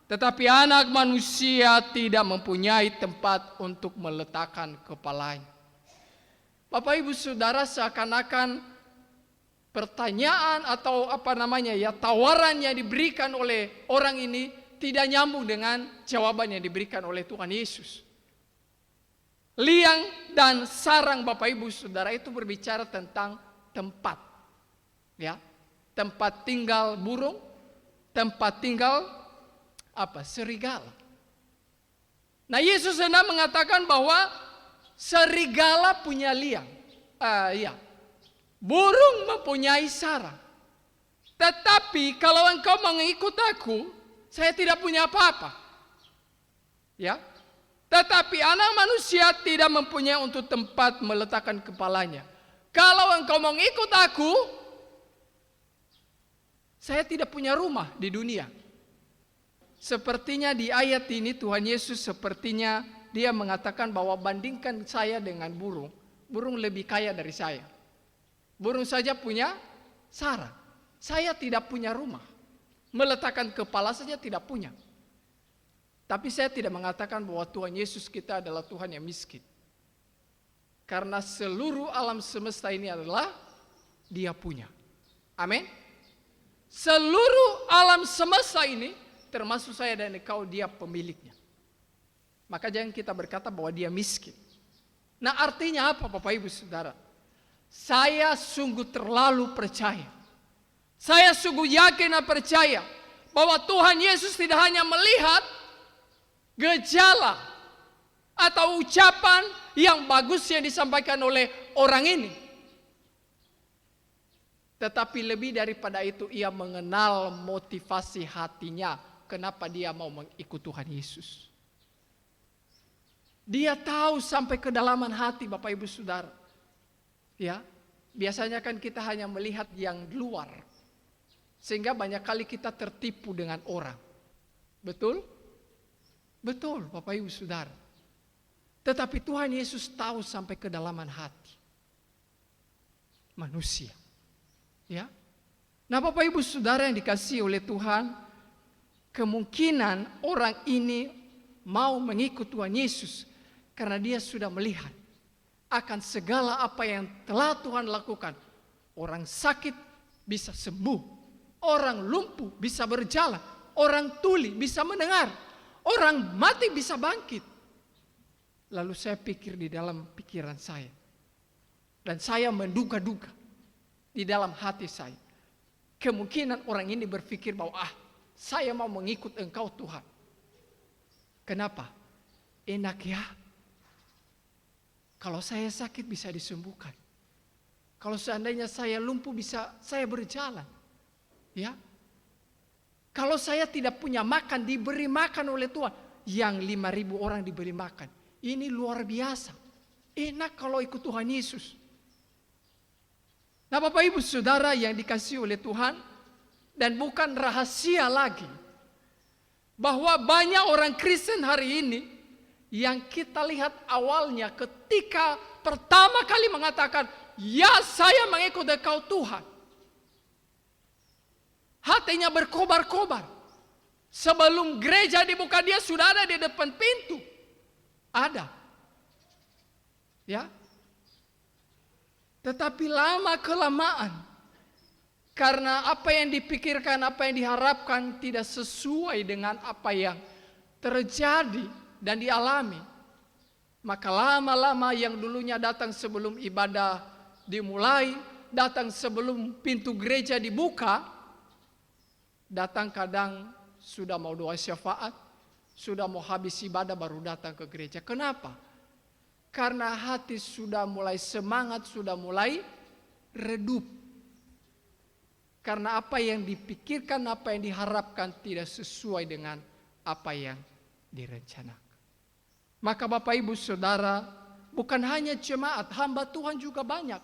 tetapi anak manusia tidak mempunyai tempat untuk meletakkan kepalanya. Bapak Ibu Saudara, seakan-akan pertanyaan atau tawaran yang diberikan oleh orang ini tidak nyambung dengan jawaban yang diberikan oleh Tuhan Yesus. Liang dan sarang Bapak Ibu Saudara itu berbicara tentang tempat. Ya, tempat tinggal burung, tempat tinggal serigala. Nah, Yesus hendak mengatakan bahwa serigala punya liang. Burung mempunyai sarang. Tetapi kalau engkau mengikut aku, saya tidak punya apa-apa. Ya. Tetapi anak manusia tidak mempunyai untuk tempat meletakkan kepalanya. Kalau engkau mengikut aku, saya tidak punya rumah di dunia. Sepertinya di ayat ini Tuhan Yesus sepertinya dia mengatakan bahwa bandingkan saya dengan burung. Burung lebih kaya dari saya. Burung saja punya sarang. Saya tidak punya rumah. Meletakkan kepala saja tidak punya. Tapi saya tidak mengatakan bahwa Tuhan Yesus kita adalah Tuhan yang miskin. Karena seluruh alam semesta ini adalah Dia punya. Amin. Seluruh alam semesta ini termasuk saya dan engkau, Dia pemiliknya. Maka jangan kita berkata bahwa Dia miskin. Nah, artinya apa Bapak Ibu Saudara? Saya sungguh terlalu percaya. Saya sungguh yakin dan percaya bahwa Tuhan Yesus tidak hanya melihat gejala atau ucapan yang bagus yang disampaikan oleh orang ini. Tetapi lebih daripada itu, ia mengenal motivasi hatinya. Kenapa dia mau mengikut Tuhan Yesus. Dia tahu sampai kedalaman hati Bapak Ibu Saudara. Ya, biasanya kan kita hanya melihat yang luar. Sehingga banyak kali kita tertipu dengan orang. Betul? Betul Bapak Ibu Saudara. Tetapi Tuhan Yesus tahu sampai kedalaman hati manusia. Ya. Nah Bapak Ibu Saudara yang dikasihi oleh Tuhan, kemungkinan orang ini mau mengikut Tuhan Yesus karena dia sudah melihat akan segala apa yang telah Tuhan lakukan. Orang sakit bisa sembuh, orang lumpuh bisa berjalan, orang tuli bisa mendengar, orang mati bisa bangkit. Lalu saya pikir di dalam pikiran saya, dan saya menduga-duga di dalam hati saya, kemungkinan orang ini berpikir bahwa saya mau mengikut Engkau Tuhan. Kenapa? Enak ya. Kalau saya sakit bisa disembuhkan. Kalau seandainya saya lumpuh bisa saya berjalan. Ya. Kalau saya tidak punya makan diberi makan oleh Tuhan. Yang 5.000 orang diberi makan. Ini luar biasa. Enak kalau ikut Tuhan Yesus. Nah Bapak Ibu Saudara yang dikasihi oleh Tuhan. Dan bukan rahasia lagi. Bahwa banyak orang Kristen hari ini. Yang kita lihat awalnya ketika pertama kali mengatakan, ya saya mengikut Engkau Tuhan. Hatinya berkobar-kobar. Sebelum gereja dibuka dia sudah ada di depan pintu. Ada. Ya. Tetapi lama kelamaan. Karena apa yang dipikirkan, apa yang diharapkan tidak sesuai dengan apa yang terjadi dan dialami. Maka lama-lama yang dulunya datang sebelum ibadah dimulai, datang sebelum pintu gereja dibuka, datang kadang sudah mau doa syafaat, sudah mau habis ibadah baru datang ke gereja. Kenapa? Karena hati sudah mulai semangat, sudah mulai redup. Karena apa yang dipikirkan, apa yang diharapkan tidak sesuai dengan apa yang direncanakan. Maka Bapak Ibu Saudara, bukan hanya jemaat, hamba Tuhan juga banyak.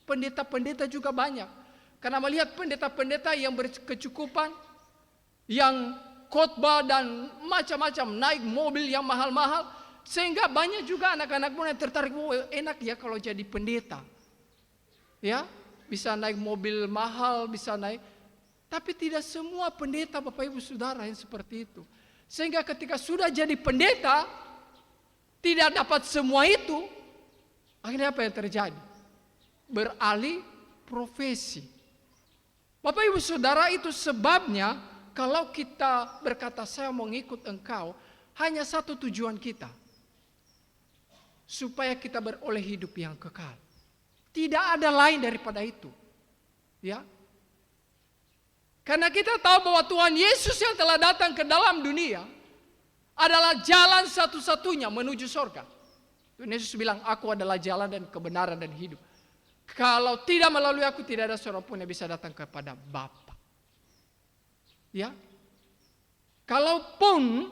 Pendeta-pendeta juga banyak. Karena melihat pendeta-pendeta yang berkecukupan, yang khotbah dan macam-macam, naik mobil yang mahal-mahal, sehingga banyak juga anak-anak muda yang tertarik, enak ya kalau jadi pendeta. Ya, bisa naik mobil mahal, bisa naik. Tapi tidak semua pendeta Bapak Ibu Saudara yang seperti itu. Sehingga ketika sudah jadi pendeta, tidak dapat semua itu, akhirnya apa yang terjadi? Beralih profesi. Bapak Ibu Saudara, itu sebabnya kalau kita berkata saya mau ngikut Engkau, hanya satu tujuan kita. Supaya kita beroleh hidup yang kekal. Tidak ada lain daripada itu. Ya. Karena kita tahu bahwa Tuhan Yesus yang telah datang ke dalam dunia adalah jalan satu-satunya menuju surga. Tuhan Yesus bilang, aku adalah jalan dan kebenaran dan hidup. Kalau tidak melalui aku, tidak ada seorang pun yang bisa datang kepada Bapa. Ya. Kalaupun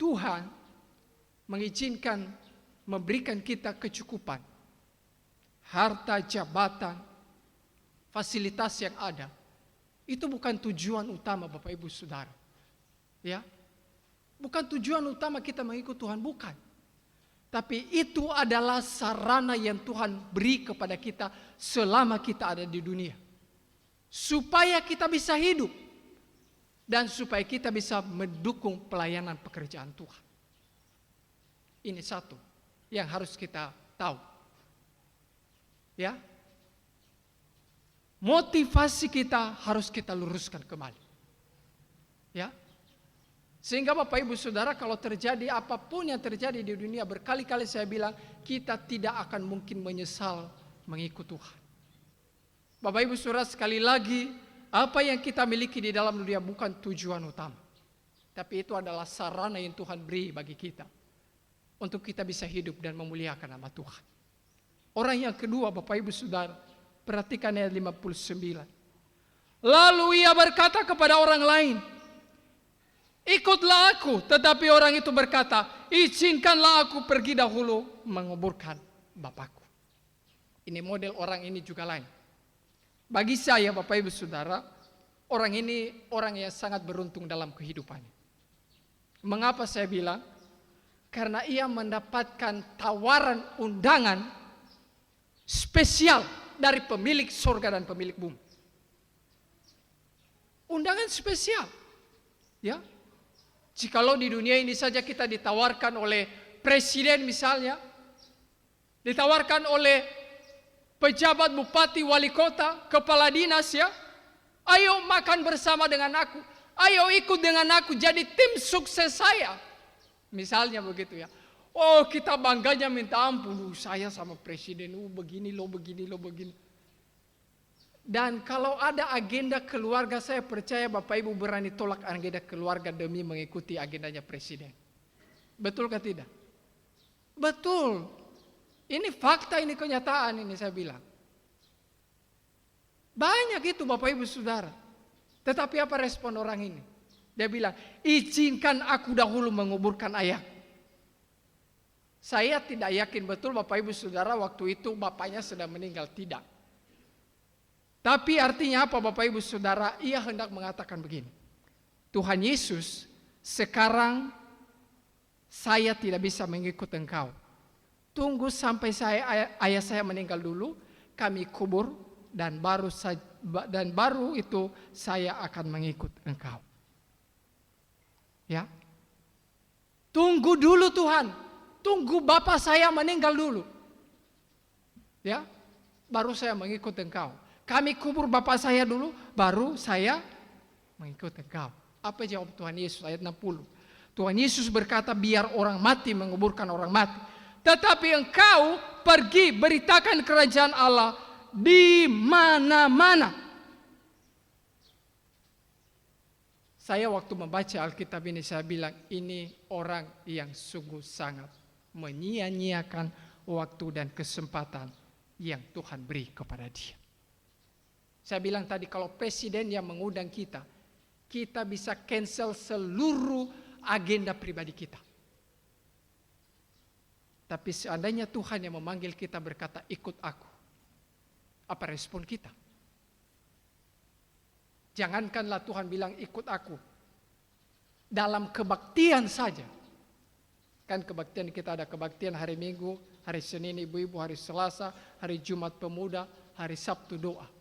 Tuhan mengizinkan, memberikan kita kecukupan, harta, jabatan, fasilitas yang ada, itu bukan tujuan utama Bapak Ibu Saudara. Ya. Bukan tujuan utama kita mengikut Tuhan, bukan. Tapi itu adalah sarana yang Tuhan beri kepada kita selama kita ada di dunia. Supaya kita bisa hidup. Dan supaya kita bisa mendukung pelayanan pekerjaan Tuhan. Ini satu yang harus kita tahu. Ya. Motivasi kita harus kita luruskan kembali. Ya. Sehingga Bapak Ibu Saudara, kalau terjadi apapun yang terjadi di dunia, berkali-kali saya bilang, kita tidak akan mungkin menyesal mengikut Tuhan. Bapak Ibu Saudara, sekali lagi, apa yang kita miliki di dalam dunia bukan tujuan utama. Tapi itu adalah sarana yang Tuhan beri bagi kita, untuk kita bisa hidup dan memuliakan nama Tuhan. Orang yang kedua, Bapak Ibu Saudara, perhatikan ayat 59. Lalu ia berkata kepada orang lain, ikutlah aku. Tetapi orang itu berkata, izinkanlah aku pergi dahulu menguburkan Bapakku. Ini model orang ini juga lain. Bagi saya Bapak Ibu Saudara, orang ini orang yang sangat beruntung dalam kehidupannya. Mengapa saya bilang? Karena ia mendapatkan tawaran undangan spesial dari pemilik surga dan pemilik bumi. Undangan spesial. Ya. Jikalau di dunia ini saja kita ditawarkan oleh presiden misalnya, ditawarkan oleh pejabat, bupati, wali kota, kepala dinas ya, ayo makan bersama dengan aku, ayo ikut dengan aku jadi tim sukses saya. Misalnya begitu ya. Oh, kita bangganya minta ampun, saya sama presiden, begini loh, begini loh, begini. Dan kalau ada agenda keluarga, saya percaya Bapak Ibu berani tolak agenda keluarga demi mengikuti agendanya presiden. Betul kah tidak? Betul. Ini fakta, ini kenyataan, ini saya bilang. Banyak itu Bapak Ibu Saudara. Tetapi apa respon orang ini? Dia bilang, izinkan aku dahulu menguburkan ayah. Saya tidak yakin betul Bapak Ibu Saudara waktu itu bapaknya sudah meninggal, tidak. Tapi artinya apa Bapak Ibu Saudara? Ia hendak mengatakan begini. Tuhan Yesus, sekarang saya tidak bisa mengikut engkau. Tunggu sampai ayah saya meninggal dulu, kami kubur dan baru itu saya akan mengikut engkau. Ya. Tunggu dulu Tuhan. Tunggu bapak saya meninggal dulu. Ya. Baru saya mengikut engkau. Kami kubur bapak saya dulu, baru saya mengikut engkau. Apa jawab Tuhan Yesus ayat 60? Tuhan Yesus berkata, biar orang mati menguburkan orang mati. Tetapi engkau pergi beritakan kerajaan Allah di mana-mana. Saya waktu membaca Alkitab ini saya bilang, ini orang yang sungguh sangat menyia-nyiakan waktu dan kesempatan yang Tuhan beri kepada dia. Saya bilang tadi kalau presiden yang mengundang kita, kita bisa cancel seluruh agenda pribadi kita. Tapi seandainya Tuhan yang memanggil kita berkata, ikut aku. Apa respon kita? Jangankanlah Tuhan bilang ikut aku. Dalam kebaktian saja. Kan kebaktian kita ada kebaktian hari Minggu, hari Senin ibu-ibu, hari Selasa, hari Jumat pemuda, hari Sabtu doa.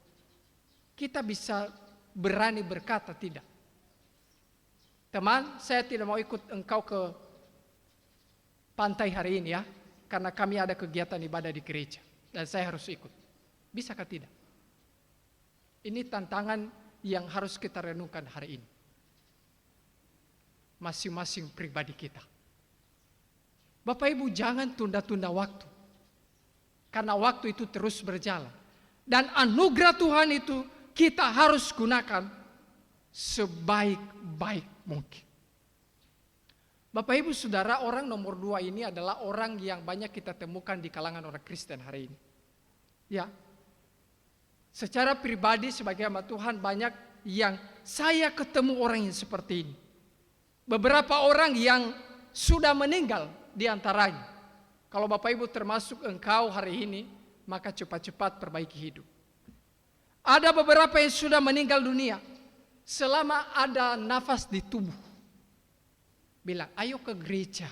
Kita bisa berani berkata tidak. Teman, saya tidak mau ikut engkau ke pantai hari ini ya. Karena kami ada kegiatan ibadah di gereja. Dan saya harus ikut. Bisakah tidak? Ini tantangan yang harus kita renungkan hari ini. Masing-masing pribadi kita. Bapak Ibu jangan tunda-tunda waktu. Karena waktu itu terus berjalan. Dan anugerah Tuhan itu kita harus gunakan sebaik-baik mungkin. Bapak Ibu Saudara, orang nomor 2 ini adalah orang yang banyak kita temukan di kalangan orang Kristen hari ini. Ya. Secara pribadi sebagai hamba Tuhan banyak yang saya ketemu orang yang seperti ini. Beberapa orang yang sudah meninggal di antaranya. Kalau Bapak Ibu termasuk engkau hari ini, maka cepat-cepat perbaiki hidup. Ada beberapa yang sudah meninggal dunia selama ada nafas di tubuh. Bilang, ayo ke gereja.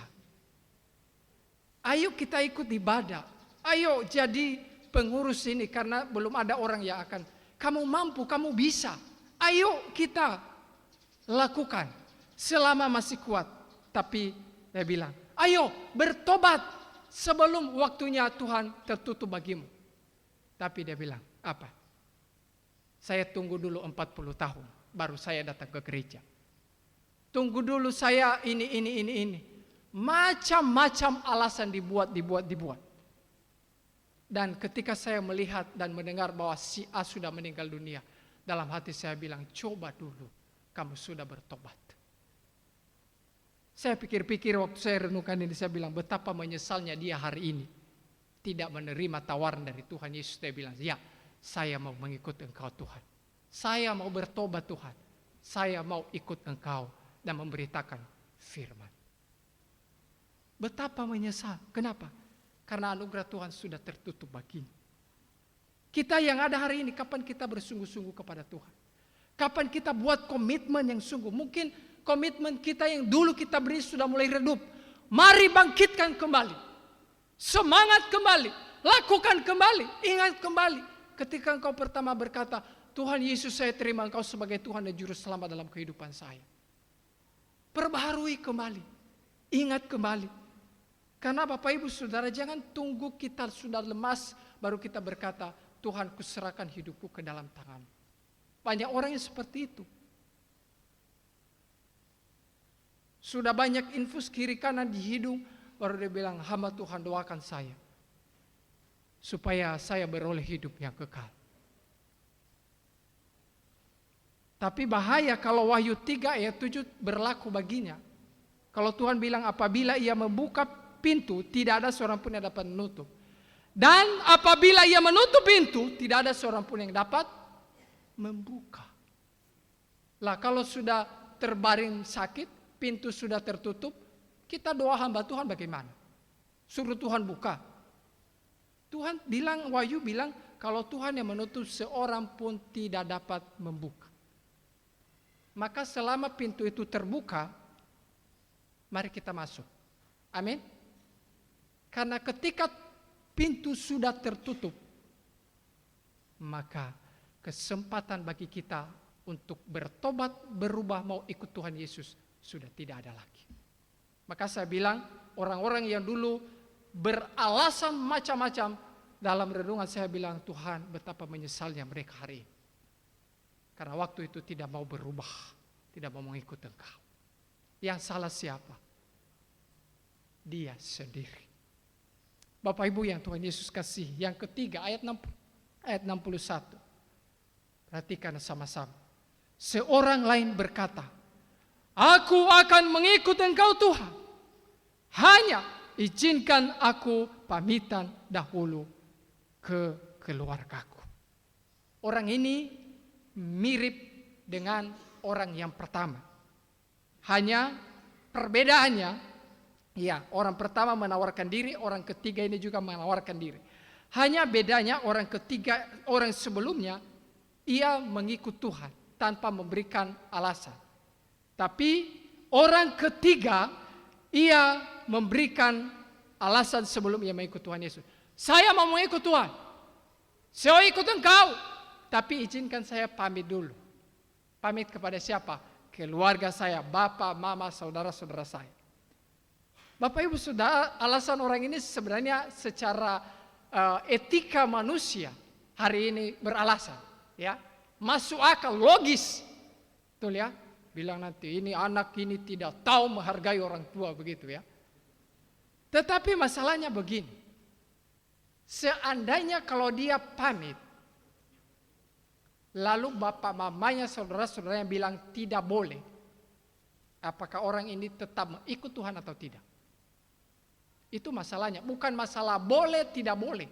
Ayo kita ikut ibadah. Ayo jadi pengurus ini karena belum ada orang yang akan. Kamu mampu, kamu bisa. Ayo kita lakukan selama masih kuat. Tapi dia bilang, ayo bertobat sebelum waktunya Tuhan tertutup bagimu. Tapi dia bilang, apa? Saya tunggu dulu 40 tahun, baru saya datang ke gereja. Tunggu dulu saya ini. Macam-macam alasan dibuat. Dan ketika saya melihat dan mendengar bahwa si A sudah meninggal dunia, dalam hati saya bilang, coba dulu kamu sudah bertobat. Saya pikir-pikir waktu saya renungkan ini, saya bilang betapa menyesalnya dia hari ini tidak menerima tawaran dari Tuhan Yesus. Dia bilang, ya, saya mau mengikut Engkau Tuhan. Saya mau bertobat Tuhan. Saya mau ikut Engkau dan memberitakan firman. Betapa menyesal. Kenapa? Karena anugerah Tuhan sudah tertutup baginya. Kita yang ada hari ini, kapan kita bersungguh-sungguh kepada Tuhan? Kapan kita buat komitmen yang sungguh? Mungkin komitmen kita yang dulu kita beri sudah mulai redup. Mari bangkitkan kembali. Semangat kembali. Lakukan kembali. Ingat kembali. Ketika engkau pertama berkata, Tuhan Yesus, saya terima Engkau sebagai Tuhan dan Juru Selamat dalam kehidupan saya. Perbaharui kembali. Ingat kembali. Karena Bapak Ibu Saudara, jangan tunggu kita sudah lemas baru kita berkata, Tuhan, kuserahkan hidupku ke dalam tangan. Banyak orang yang seperti itu. Sudah banyak infus kiri kanan di hidung, baru dia bilang, hamba Tuhan doakan saya. Supaya saya beroleh hidup yang kekal. Tapi bahaya kalau Wahyu 3 ayat 7 berlaku baginya. Kalau Tuhan bilang apabila ia membuka pintu, tidak ada seorang pun yang dapat menutup. Dan apabila ia menutup pintu, tidak ada seorang pun yang dapat membuka. Lah kalau sudah terbaring sakit, pintu sudah tertutup, kita doa hamba Tuhan bagaimana? Suruh Tuhan buka. Tuhan bilang, Wahyu bilang, kalau Tuhan yang menutup, seorang pun tidak dapat membuka. Maka selama pintu itu terbuka, mari kita masuk. Amin. Karena ketika pintu sudah tertutup, maka kesempatan bagi kita untuk bertobat, berubah, mau ikut Tuhan Yesus sudah tidak ada lagi. Maka saya bilang, orang-orang yang dulu beralasan macam-macam, dalam renungan saya bilang, Tuhan, betapa menyesalnya mereka hari ini. Karena waktu itu tidak mau berubah, tidak mau mengikut Engkau. Yang salah siapa? Dia sendiri. Bapak Ibu yang Tuhan Yesus kasih, yang ketiga ayat 61. Perhatikan sama-sama. Seorang lain berkata, aku akan mengikut Engkau Tuhan. Hanya izinkan aku pamitan dahulu ke keluargaku. Orang ini mirip dengan orang yang pertama. Hanya perbedaannya, ya, orang pertama menawarkan diri, orang ketiga ini juga menawarkan diri. Hanya bedanya orang ketiga, orang sebelumnya, ia mengikut Tuhan tanpa memberikan alasan. Tapi orang ketiga, ia memberikan alasan sebelum ia mengikut Tuhan Yesus. Saya mau mengikut Tuhan. Saya ikut Engkau. Tapi izinkan saya pamit dulu. Pamit kepada siapa? Keluarga saya, bapak, mama, saudara-saudara saya. Bapak Ibu Saudara, alasan orang ini sebenarnya secara etika manusia hari ini beralasan, ya. Masuk akal, logis. Betul ya? Bilang nanti ini anak ini tidak tahu menghargai orang tua begitu ya. Tetapi masalahnya begini. Seandainya kalau dia pamit, lalu bapak mamanya, saudara-saudaranya bilang tidak boleh. Apakah orang ini tetap mengikut Tuhan atau tidak? Itu masalahnya. Bukan masalah boleh, tidak boleh.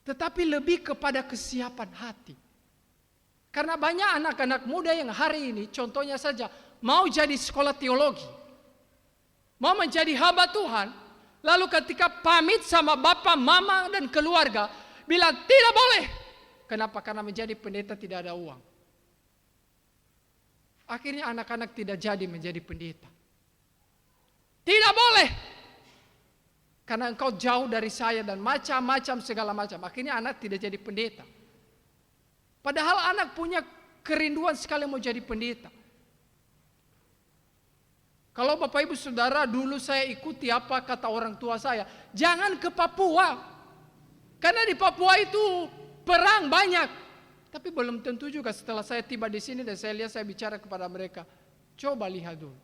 Tetapi lebih kepada kesiapan hati. Karena banyak anak-anak muda yang hari ini, contohnya saja, mau jadi sekolah teologi. Mau menjadi hamba Tuhan. Lalu ketika pamit sama bapak, mama, dan keluarga, bilang tidak boleh. Kenapa? Karena menjadi pendeta tidak ada uang. Akhirnya anak-anak tidak jadi menjadi pendeta. Tidak boleh. Karena engkau jauh dari saya dan macam-macam segala macam. Akhirnya anak tidak jadi pendeta. Padahal anak punya kerinduan sekali mau jadi pendeta. Kalau Bapak Ibu Saudara dulu saya ikuti apa kata orang tua saya. Jangan ke Papua. Karena di Papua itu perang banyak. Tapi belum tentu juga setelah saya tiba di sini dan saya lihat, saya bicara kepada mereka. Coba lihat dulu.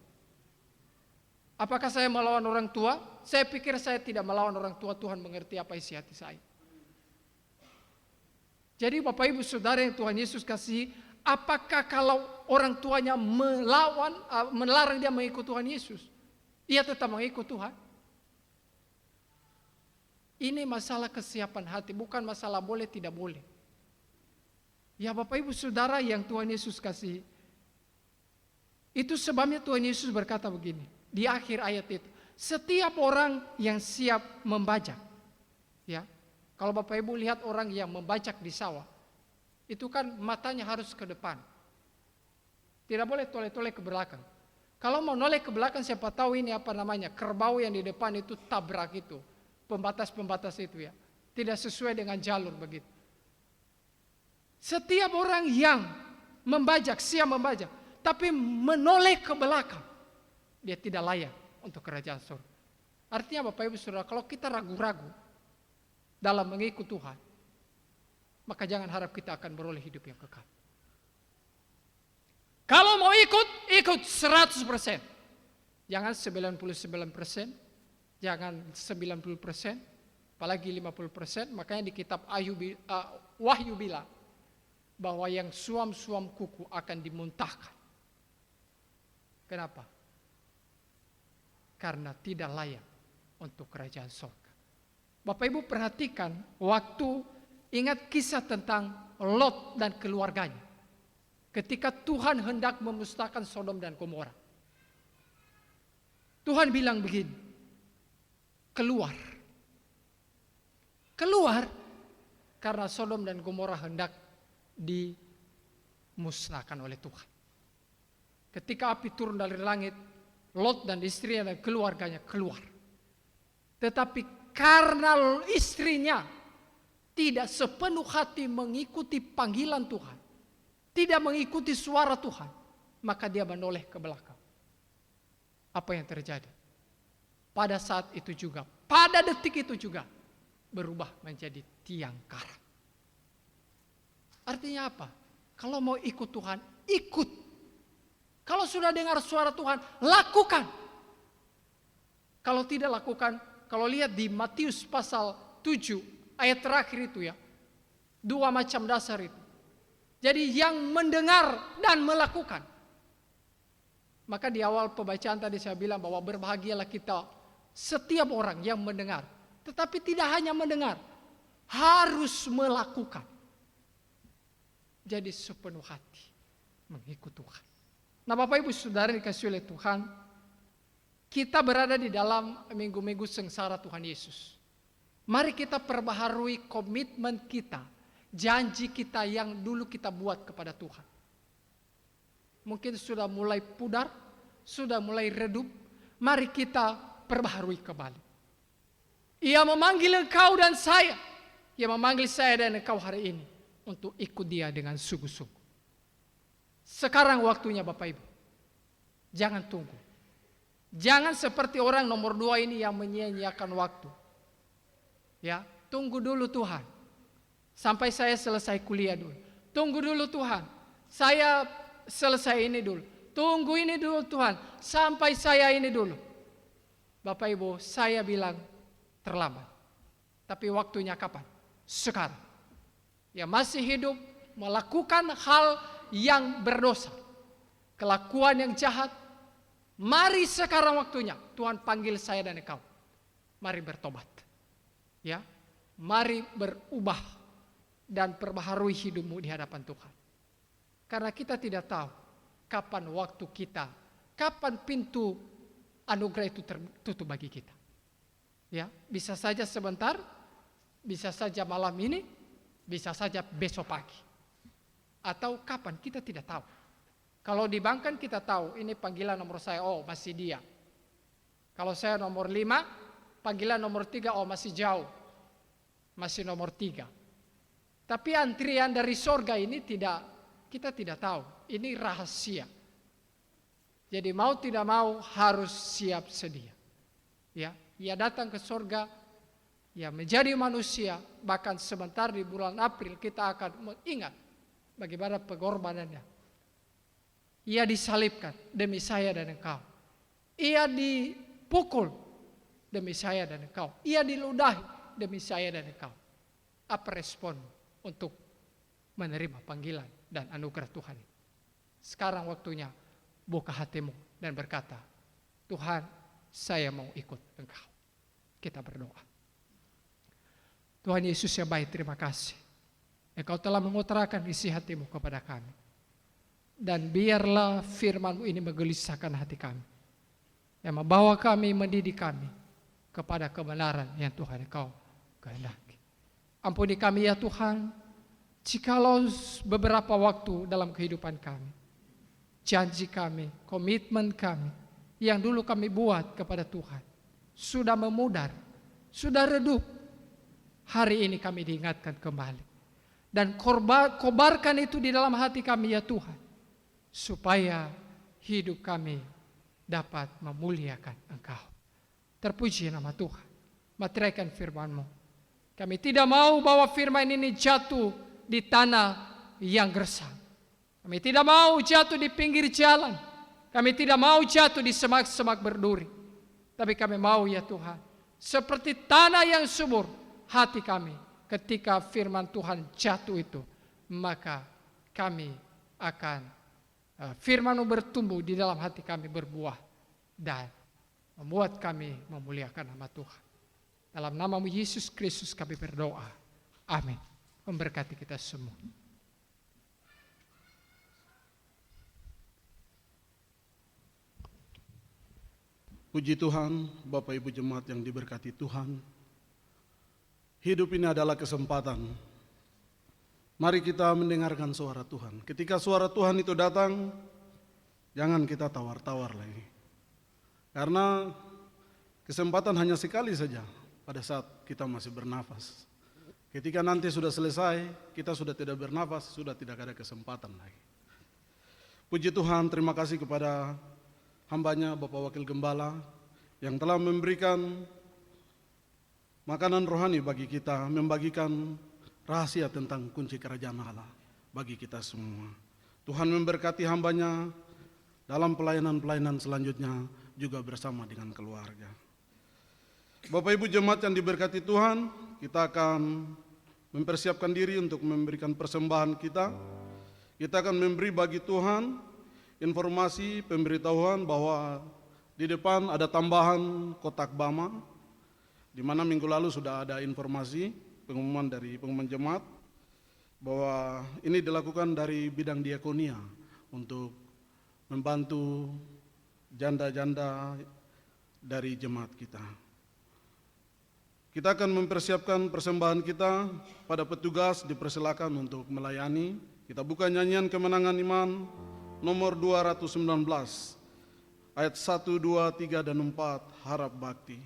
Apakah saya melawan orang tua? Saya pikir saya tidak melawan orang tua. Tuhan mengerti apa isi hati saya. Jadi Bapak Ibu Saudara yang Tuhan Yesus kasih, apakah kalau orang tuanya melarang dia mengikut Tuhan Yesus, ia tetap mengikut Tuhan? Ini masalah kesiapan hati, bukan masalah boleh tidak boleh. Ya Bapak Ibu Saudara yang Tuhan Yesus kasih, itu sebabnya Tuhan Yesus berkata begini, di akhir ayat itu, setiap orang yang siap membajak, ya, kalau Bapak Ibu lihat orang yang membajak di sawah, itu kan matanya harus ke depan. Tidak boleh toleh-toleh ke belakang. Kalau mau noleh ke belakang, siapa tahu ini apa namanya, kerbau yang di depan itu tabrak itu. Pembatas-pembatas itu ya. Tidak sesuai dengan jalur begitu. Setiap orang yang membajak, siap membajak, tapi menoleh ke belakang, dia tidak layak untuk kerajaan surga. Artinya Bapak Ibu Saudara, kalau kita ragu-ragu dalam mengikut Tuhan, maka jangan harap kita akan beroleh hidup yang kekal. Kalau mau ikut 100%. Jangan 99%, jangan 90%, apalagi 50%. Makanya di kitab Wahyu bilang bahwa yang suam-suam kuku akan dimuntahkan. Kenapa? Karena tidak layak untuk kerajaan surga. Bapak Ibu perhatikan waktu ingat kisah tentang Lot dan keluarganya. Ketika Tuhan hendak memusnahkan Sodom dan Gomora. Tuhan bilang begini, keluar. Keluar karena Sodom dan Gomora hendak dimusnahkan oleh Tuhan. Ketika api turun dari langit, Lot dan istrinya dan keluarganya keluar. Tetapi karena istrinya tidak sepenuh hati mengikuti panggilan Tuhan, tidak mengikuti suara Tuhan, maka dia menoleh ke belakang. Apa yang terjadi? Pada saat itu juga, pada detik itu juga, berubah menjadi tiang karang. Artinya apa? Kalau mau ikut Tuhan, ikut. Kalau sudah dengar suara Tuhan, lakukan. Kalau tidak lakukan, kalau lihat di Matius pasal 7 ayat terakhir itu ya, 2 macam dasar itu. Jadi yang mendengar dan melakukan. Maka di awal pembacaan tadi saya bilang bahwa berbahagialah kita, setiap orang yang mendengar. Tetapi tidak hanya mendengar, harus melakukan. Jadi sepenuh hati mengikut Tuhan. Nah Bapak Ibu Saudara dikasih oleh Tuhan, kita berada di dalam minggu-minggu sengsara Tuhan Yesus. Mari kita perbaharui komitmen kita, janji kita yang dulu kita buat kepada Tuhan. Mungkin sudah mulai pudar, sudah mulai redup, mari kita perbaharui kembali. Ia memanggil engkau dan saya, ia memanggil saya dan engkau hari ini untuk ikut dia dengan sungguh-sungguh. Sekarang waktunya Bapak Ibu, jangan tunggu. Jangan seperti orang nomor 2 ini yang menyia-nyiakan waktu. Ya, tunggu dulu Tuhan. Sampai saya selesai kuliah dulu. Tunggu dulu Tuhan. Saya selesai ini dulu. Tunggu ini dulu Tuhan. Sampai saya ini dulu. Bapak Ibu, saya bilang terlambat. Tapi waktunya kapan? Sekarang. Ya masih hidup melakukan hal yang berdosa. Kelakuan yang jahat. Mari sekarang waktunya. Tuhan panggil saya dan engkau. Mari bertobat. Ya, mari berubah dan perbaharui hidupmu di hadapan Tuhan. Karena kita tidak tahu kapan waktu kita, kapan pintu anugerah itu tertutup bagi kita. Ya, bisa saja sebentar, bisa saja malam ini, bisa saja besok pagi. Atau kapan kita tidak tahu. Kalau di bank kan kita tahu, ini panggilan nomor saya, oh masih dia. Kalau saya nomor 5, panggilan nomor 3, oh masih jauh. Masih nomor 3. Tapi antrian dari sorga ini kita tidak tahu. Ini rahasia. Jadi mau tidak mau harus siap sedia. Ya, ia datang ke sorga, ya menjadi manusia, bahkan sebentar di bulan April kita akan mengingat bagaimana pengorbanannya. Ia disalibkan demi saya dan engkau. Ia dipukul demi saya dan engkau. Ia diludahi demi saya dan engkau. Apa respon untuk menerima panggilan dan anugerah Tuhan? Sekarang waktunya buka hatimu dan berkata, Tuhan, saya mau ikut engkau. Kita berdoa. Tuhan Yesus yang baik, terima kasih. Engkau telah mengutarakan isi hatimu kepada kami. Dan biarlah firman-Mu ini menggelisahkan hati kami. Yang membawa kami, mendidik kami kepada kebenaran yang Tuhan Engkau kehendaki. Ampuni kami ya Tuhan, jikalau beberapa waktu dalam kehidupan kami, janji kami, komitmen kami, yang dulu kami buat kepada Tuhan, sudah memudar, sudah redup. Hari ini kami diingatkan kembali. Dan kobarkan itu di dalam hati kami ya Tuhan, supaya hidup kami dapat memuliakan Engkau. Terpuji nama Tuhan. Materaikan firman-Mu. Kami tidak mau bahwa firman ini jatuh di tanah yang gersang. Kami tidak mau jatuh di pinggir jalan. Kami tidak mau jatuh di semak-semak berduri. Tapi kami mau ya Tuhan, seperti tanah yang subur, hati kami ketika firman Tuhan jatuh itu, maka kami akan firman-Mu bertumbuh di dalam hati kami, berbuah dan membuat kami memuliakan nama Tuhan. Dalam nama-Mu Yesus Kristus kami berdoa. Amin. Memberkati kita semua. Puji Tuhan, Bapak Ibu Jemaat yang diberkati Tuhan. Hidup ini adalah kesempatan. Mari kita mendengarkan suara Tuhan. Ketika suara Tuhan itu datang, jangan kita tawar-tawar lagi. Karena kesempatan hanya sekali saja pada saat kita masih bernafas. Ketika nanti sudah selesai, kita sudah tidak bernafas, sudah tidak ada kesempatan lagi. Puji Tuhan, terima kasih kepada hamba-Nya Bapak Wakil Gembala yang telah memberikan makanan rohani bagi kita, membagikan rahasia tentang kunci kerajaan Allah bagi kita semua. Tuhan memberkati hamba-Nya dalam pelayanan-pelayanan selanjutnya juga bersama dengan keluarga. Bapak Ibu Jemaat yang diberkati Tuhan, kita akan mempersiapkan diri untuk memberikan persembahan kita. Kita akan memberi bagi Tuhan informasi pemberitahuan bahwa di depan ada tambahan kotak Bama, di mana minggu lalu sudah ada informasi pengumuman dari pengumuman jemaat bahwa ini dilakukan dari bidang diakonia untuk membantu janda-janda dari jemaat kita. Kita akan mempersiapkan persembahan kita, pada petugas dipersilakan untuk melayani. Kita buka nyanyian Kemenangan Iman nomor 219 ayat 1, 2, 3 dan 4, Harap Bakti.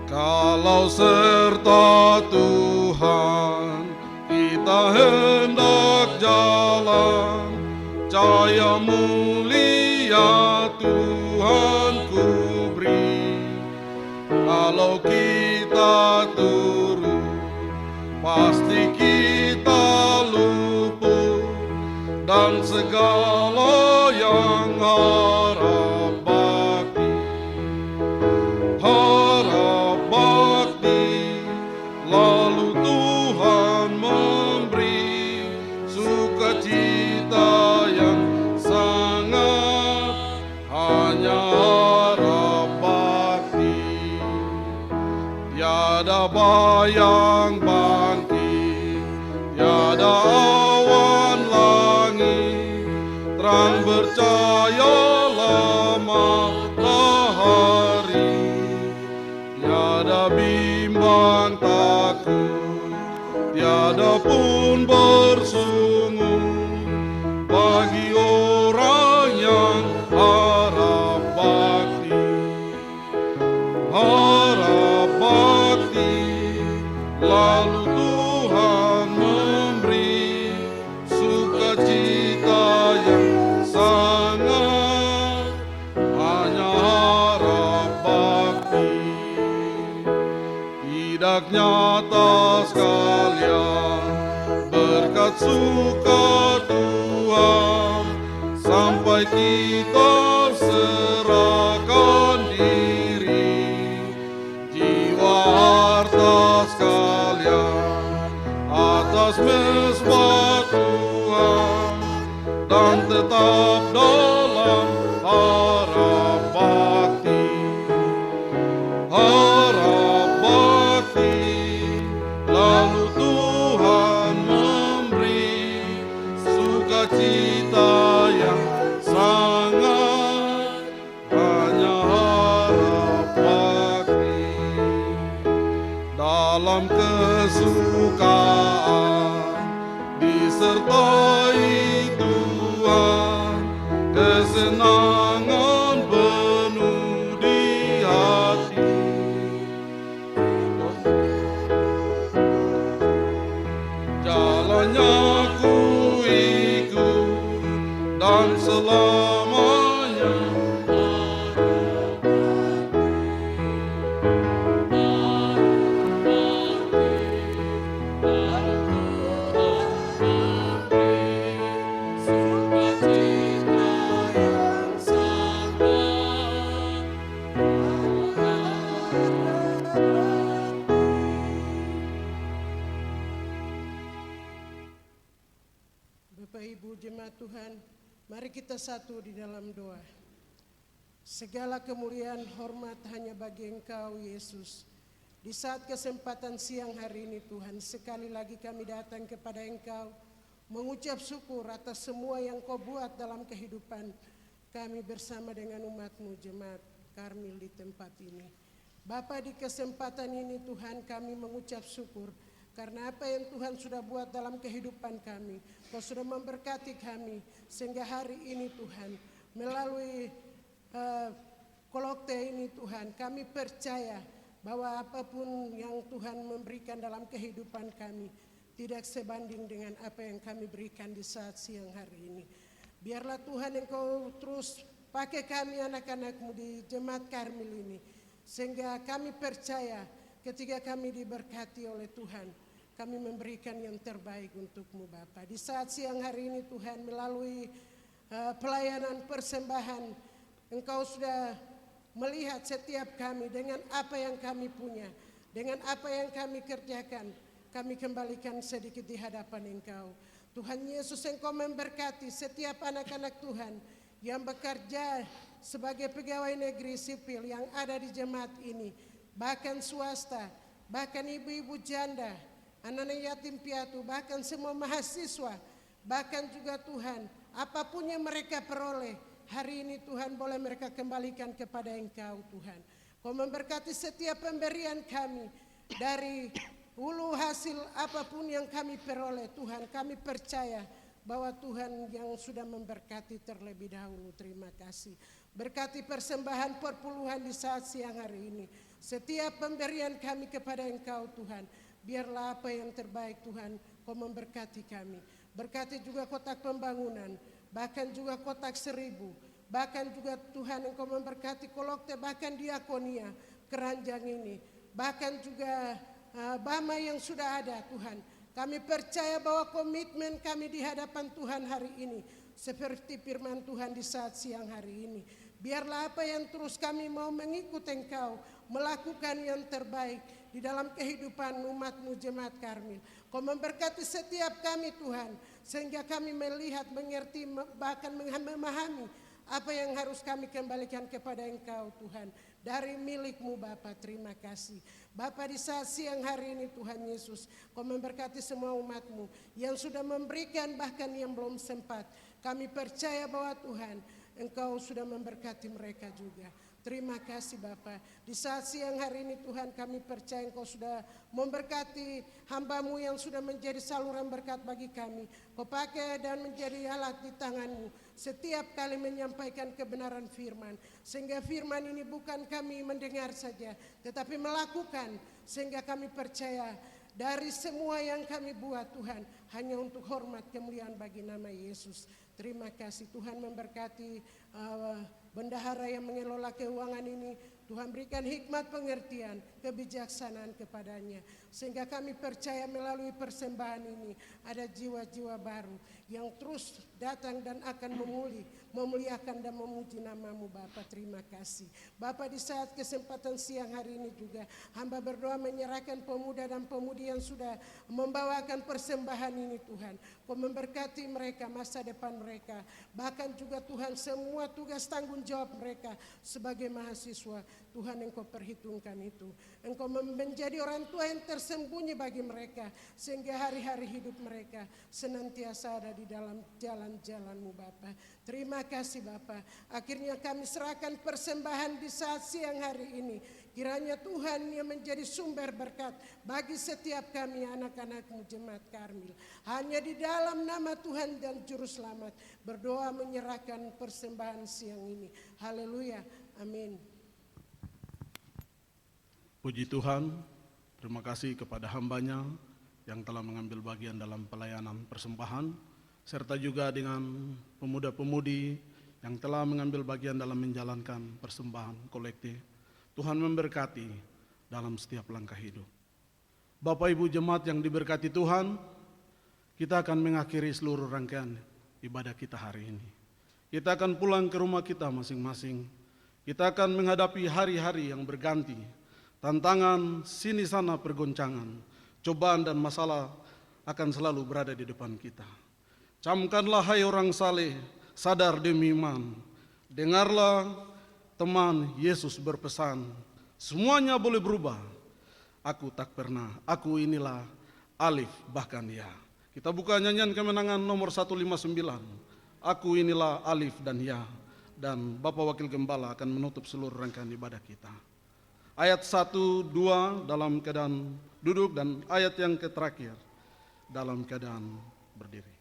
Kalau serta Tuhan kita hendak jalan, cahaya mulia Tuhan ku beri. Kalau kita turun, pasti kita luput, dan segala yang harap bakti, harap bakti, lalu Tuhan memberi sukacita yang sangat, hanya harap bakti. Tiada bayang bangkit, tiada awan langit, terang bercayalah matahari. Tiada bimbang takut, tiada pun bersungut bagi orang yang harap bakti. Harap bakti, lalu Tuhan memberi sukacita yang sangat, hanya harap bakti. anak nyata sekalian, berkat suka Tuhan, sampai kita serahkan diri, jiwa harta sekalian, atas mesbah Tuhan, dan tetap dalam harap bakti. Harap bakti, lalu Tuhan memberi sukacita yang sangat, hanya harap bakti. Dalam kesukaan disertai Tuhan, kesenangan penuh di hati. Jalannya ku ikut dan selamanya Bapak Ibu jemaat Tuhan, mari kita satu di dalam doa. Segala kemuliaan hormat hanya bagi Engkau Yesus. Di saat kesempatan siang hari ini Tuhan, sekali lagi kami datang kepada Engkau, mengucap syukur atas semua yang Kau buat dalam kehidupan kami bersama dengan umat-Mu jemaat Karmil di tempat ini. Bapa, di kesempatan ini Tuhan kami mengucap syukur karena apa yang Tuhan sudah buat dalam kehidupan kami. Kau sudah memberkati kami sehingga hari ini Tuhan melalui kolokte ini Tuhan kami percaya bahwa apapun yang Tuhan memberikan dalam kehidupan kami tidak sebanding dengan apa yang kami berikan di saat siang hari ini. Biarlah Tuhan Engkau terus pakai kami anak-anak-Mu di jemaat Karmil ini sehingga kami percaya ketika kami diberkati oleh Tuhan, kami memberikan yang terbaik untuk-Mu Bapa. Di saat siang hari ini Tuhan melalui pelayanan persembahan, Engkau sudah melihat setiap kami dengan apa yang kami punya, dengan apa yang kami kerjakan, kami kembalikan sedikit di hadapan Engkau. Tuhan Yesus, Engkau memberkati setiap anak-anak Tuhan yang bekerja sebagai pegawai negeri sipil yang ada di jemaat ini, bahkan swasta, bahkan ibu-ibu janda, anak-anak yatim piatu, bahkan semua mahasiswa, bahkan juga Tuhan, apapun yang mereka peroleh, hari ini Tuhan boleh mereka kembalikan kepada Engkau Tuhan. Kau memberkati setiap pemberian kami dari hulu hasil apapun yang kami peroleh Tuhan, kami percaya bahwa Tuhan yang sudah memberkati terlebih dahulu. Terima kasih. Berkati persembahan perpuluhan di saat siang hari ini. Setiap pemberian kami kepada Engkau Tuhan, biarlah apa yang terbaik Tuhan, Kau memberkati kami. Berkati juga kotak pembangunan, bahkan juga kotak 1000, bahkan juga Tuhan Engkau memberkati kolokte, bahkan diakonia keranjang ini, bahkan juga Bama yang sudah ada Tuhan. Kami percaya bahwa komitmen kami di hadapan Tuhan hari ini seperti firman Tuhan di saat siang hari ini. Biarlah apa yang terus kami mau mengikut Engkau, melakukan yang terbaik di dalam kehidupan umat-Mu jemaat Karmil. Kau memberkati setiap kami Tuhan, sehingga kami melihat, mengerti, bahkan memahami apa yang harus kami kembalikan kepada Engkau Tuhan. Dari milik-Mu Bapa, terima kasih. Bapa, di saat siang hari ini Tuhan Yesus, Kau memberkati semua umat-Mu yang sudah memberikan bahkan yang belum sempat. Kami percaya bahwa Tuhan Engkau sudah memberkati mereka juga. Terima kasih Bapa. Di saat siang hari ini Tuhan kami percaya Engkau sudah memberkati hamba-Mu yang sudah menjadi saluran berkat bagi kami. Kau pakai dan menjadi alat di tangan-Mu setiap kali menyampaikan kebenaran firman. Sehingga firman ini bukan kami mendengar saja, tetapi melakukan. Sehingga kami percaya dari semua yang kami buat Tuhan hanya untuk hormat kemuliaan bagi nama Yesus. Terima kasih Tuhan memberkati bendahara yang mengelola keuangan ini, Tuhan berikan hikmat pengertian, kebijaksanaan kepadanya. Sehingga kami percaya melalui persembahan ini ada jiwa-jiwa baru yang terus datang dan akan memuliakan dan memuji nama-Mu Bapa. Terima kasih. Bapa, di saat kesempatan siang hari ini juga hamba berdoa menyerahkan pemuda dan pemudi yang sudah membawakan persembahan ini Tuhan. Kau memberkati mereka, masa depan mereka. Bahkan juga Tuhan semua tugas tanggung jawab mereka sebagai mahasiswa. Tuhan Engkau perhitungkan itu. Engkau menjadi orang tua yang tersembunyi bagi mereka. Sehingga hari-hari hidup mereka senantiasa ada di dalam jalan-jalan-Mu Bapa. Terima kasih Bapa. Akhirnya kami serahkan persembahan di saat siang hari ini. Kiranya Tuhan yang menjadi sumber berkat bagi setiap kami anak-anak-Mu Jemaat Karmil. Hanya di dalam nama Tuhan dan Juru Selamat berdoa menyerahkan persembahan siang ini. Haleluya. Amin. Puji Tuhan, terima kasih kepada hamba-Nya yang telah mengambil bagian dalam pelayanan persembahan, serta juga dengan pemuda-pemudi yang telah mengambil bagian dalam menjalankan persembahan kolektif. Tuhan memberkati dalam setiap langkah hidup. Bapak Ibu jemaat yang diberkati Tuhan, kita akan mengakhiri seluruh rangkaian ibadah kita hari ini. Kita akan pulang ke rumah kita masing-masing. Kita akan menghadapi hari-hari yang berganti. Tantangan sini sana pergoncangan, cobaan dan masalah akan selalu berada di depan kita. Camkanlah hai orang saleh, sadar demi iman. Dengarlah teman, Yesus berpesan, semuanya boleh berubah. Aku tak pernah, aku inilah alif bahkan ya. Kita buka nyanyian kemenangan nomor 159. Aku inilah alif dan ya. Dan Bapak Wakil Gembala akan menutup seluruh rangkaian ibadah kita. Ayat 1, 2 dalam keadaan duduk dan ayat yang terakhir dalam keadaan berdiri.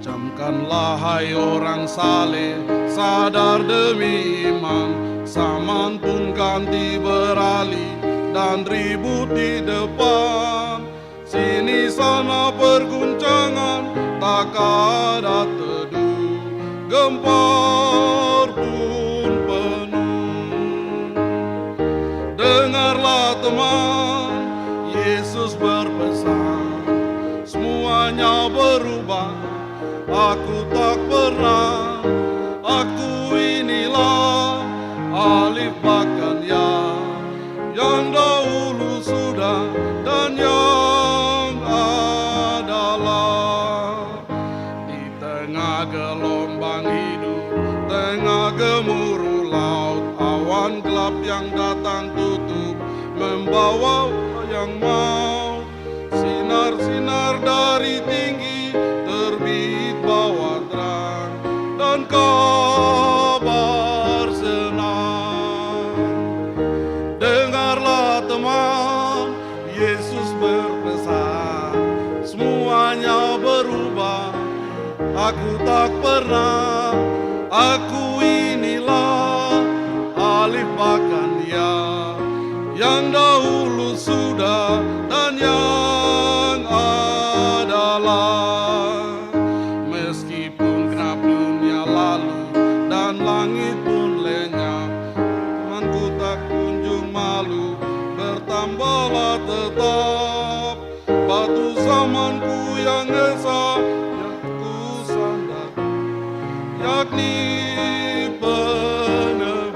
Camkanlah hai orang saleh, sadar demi iman. Zaman pun ganti beralih dan ribut di depan. Sini sana perguncangan, tak ada teduh, gempar pun penuh. Dengarlah teman, Yesus berpesan, semuanya berubah. Aku tak pernah, aku inilah alif bahkan ya, yang dahulu sudah dan yang adalah. Di tengah gelombang hidup, tengah gemuruh laut, awan gelap yang datang tutup, membawa yang mau. Sinar-sinar dari tinggi terbit bawa terang dan kabar senang. Dengarlah teman, Yesus berpesan, semuanya berubah. Aku tak pernah, aku inilah alif bahkan ya, yang dahulu sudah dan yang adalah. Meskipun genap dunia lalu dan langit pun lenyap, imanku tak kunjung malu, bertambahlah tetap. Batu zamanku yang esa, yang ku sandar, yakni penebus.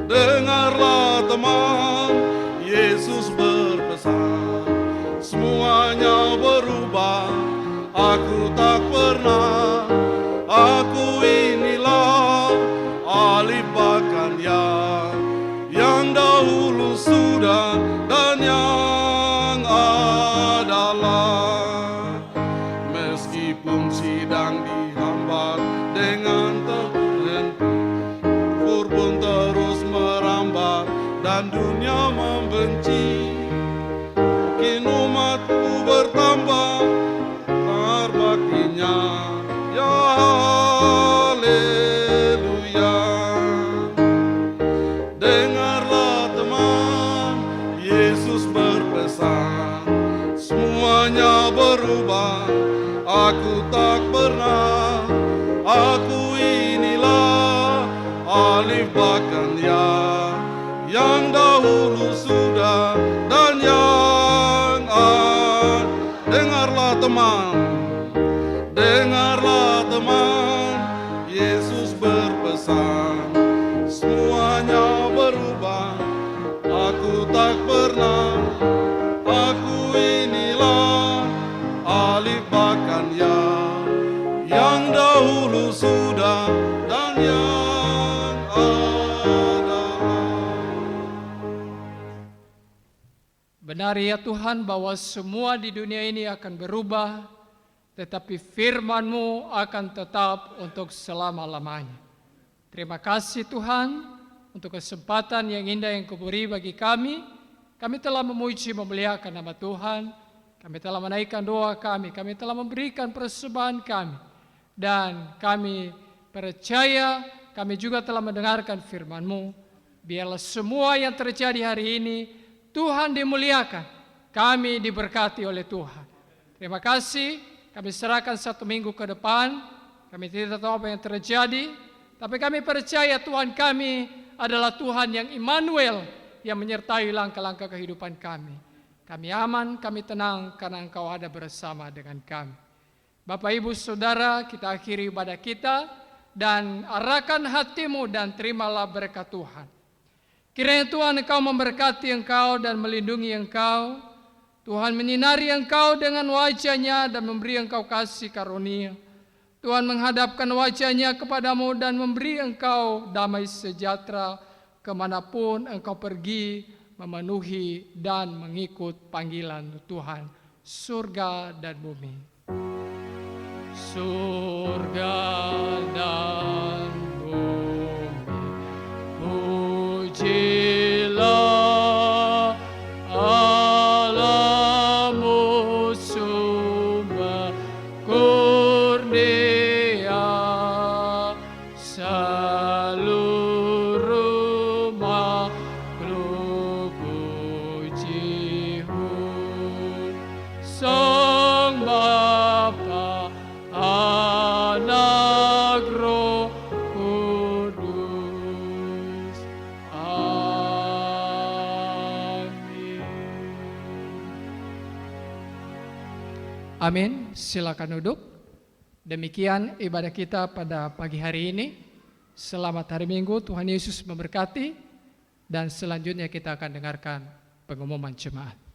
Dengarlah teman, Yesus berpesan, semuanya berubah. Aku tak pernah, aku inilah alif bahkan ya, yang dahulu sudah dan yang adalah. Meskipun sidang dihambat dengan terhenti, kufur pun terus merambat dan dunia membenci. Mungkin umatku bertambah berbaktinya, ya haleluya. Dengarlah semuanya berubah. Aku tak pernah, aku inilah alif bahkan ya, yang dahulu sudah dan yang akan. Dengarlah teman, dengarlah teman, Yesus berpesan, semuanya berubah. Aku tak pernah, aku inilah alif bahkan ya, yang dahulu sudah dan yang adalah. Benar ya Tuhan bahwa semua di dunia ini akan berubah, tetapi firman-Mu akan tetap untuk selama-lamanya. Terima kasih Tuhan untuk kesempatan yang indah yang Kau beri bagi kami. Kami telah memuji memuliakan nama Tuhan, kami telah menaikkan doa kami telah memberikan persembahan kami, dan kami percaya kami juga telah mendengarkan firman-Mu. Biarlah semua yang terjadi hari ini Tuhan dimuliakan, kami diberkati oleh Tuhan. Terima kasih, kami serahkan 1 minggu ke depan. Kami tidak tahu apa yang terjadi, tapi kami percaya Tuhan kami adalah Tuhan yang Immanuel, yang menyertai langkah-langkah kehidupan kami. Kami aman, kami tenang karena Engkau ada bersama dengan kami. Bapak, Ibu, Saudara, kita akhiri ibadah kita dan arahkan hatimu dan terimalah berkat Tuhan. Kiranya Tuhan Engkau memberkati engkau dan melindungi engkau. Tuhan menyinari engkau dengan wajah-Nya dan memberi engkau kasih karunia. Tuhan menghadapkan wajah-Nya kepadamu dan memberi engkau damai sejahtera kemanapun engkau pergi, memenuhi dan mengikut panggilan Tuhan. Surga dan bumi. Surga dan bumi. Pujilah Allahmu sumber kurnia, seluruh makhluk puji Sang Bapa, Anak, Roh Kudus. Amin. Amin. Silakan duduk. Demikian ibadah kita pada pagi hari ini. Selamat hari Minggu, Tuhan Yesus memberkati. Dan selanjutnya kita akan dengarkan pengumuman jemaat.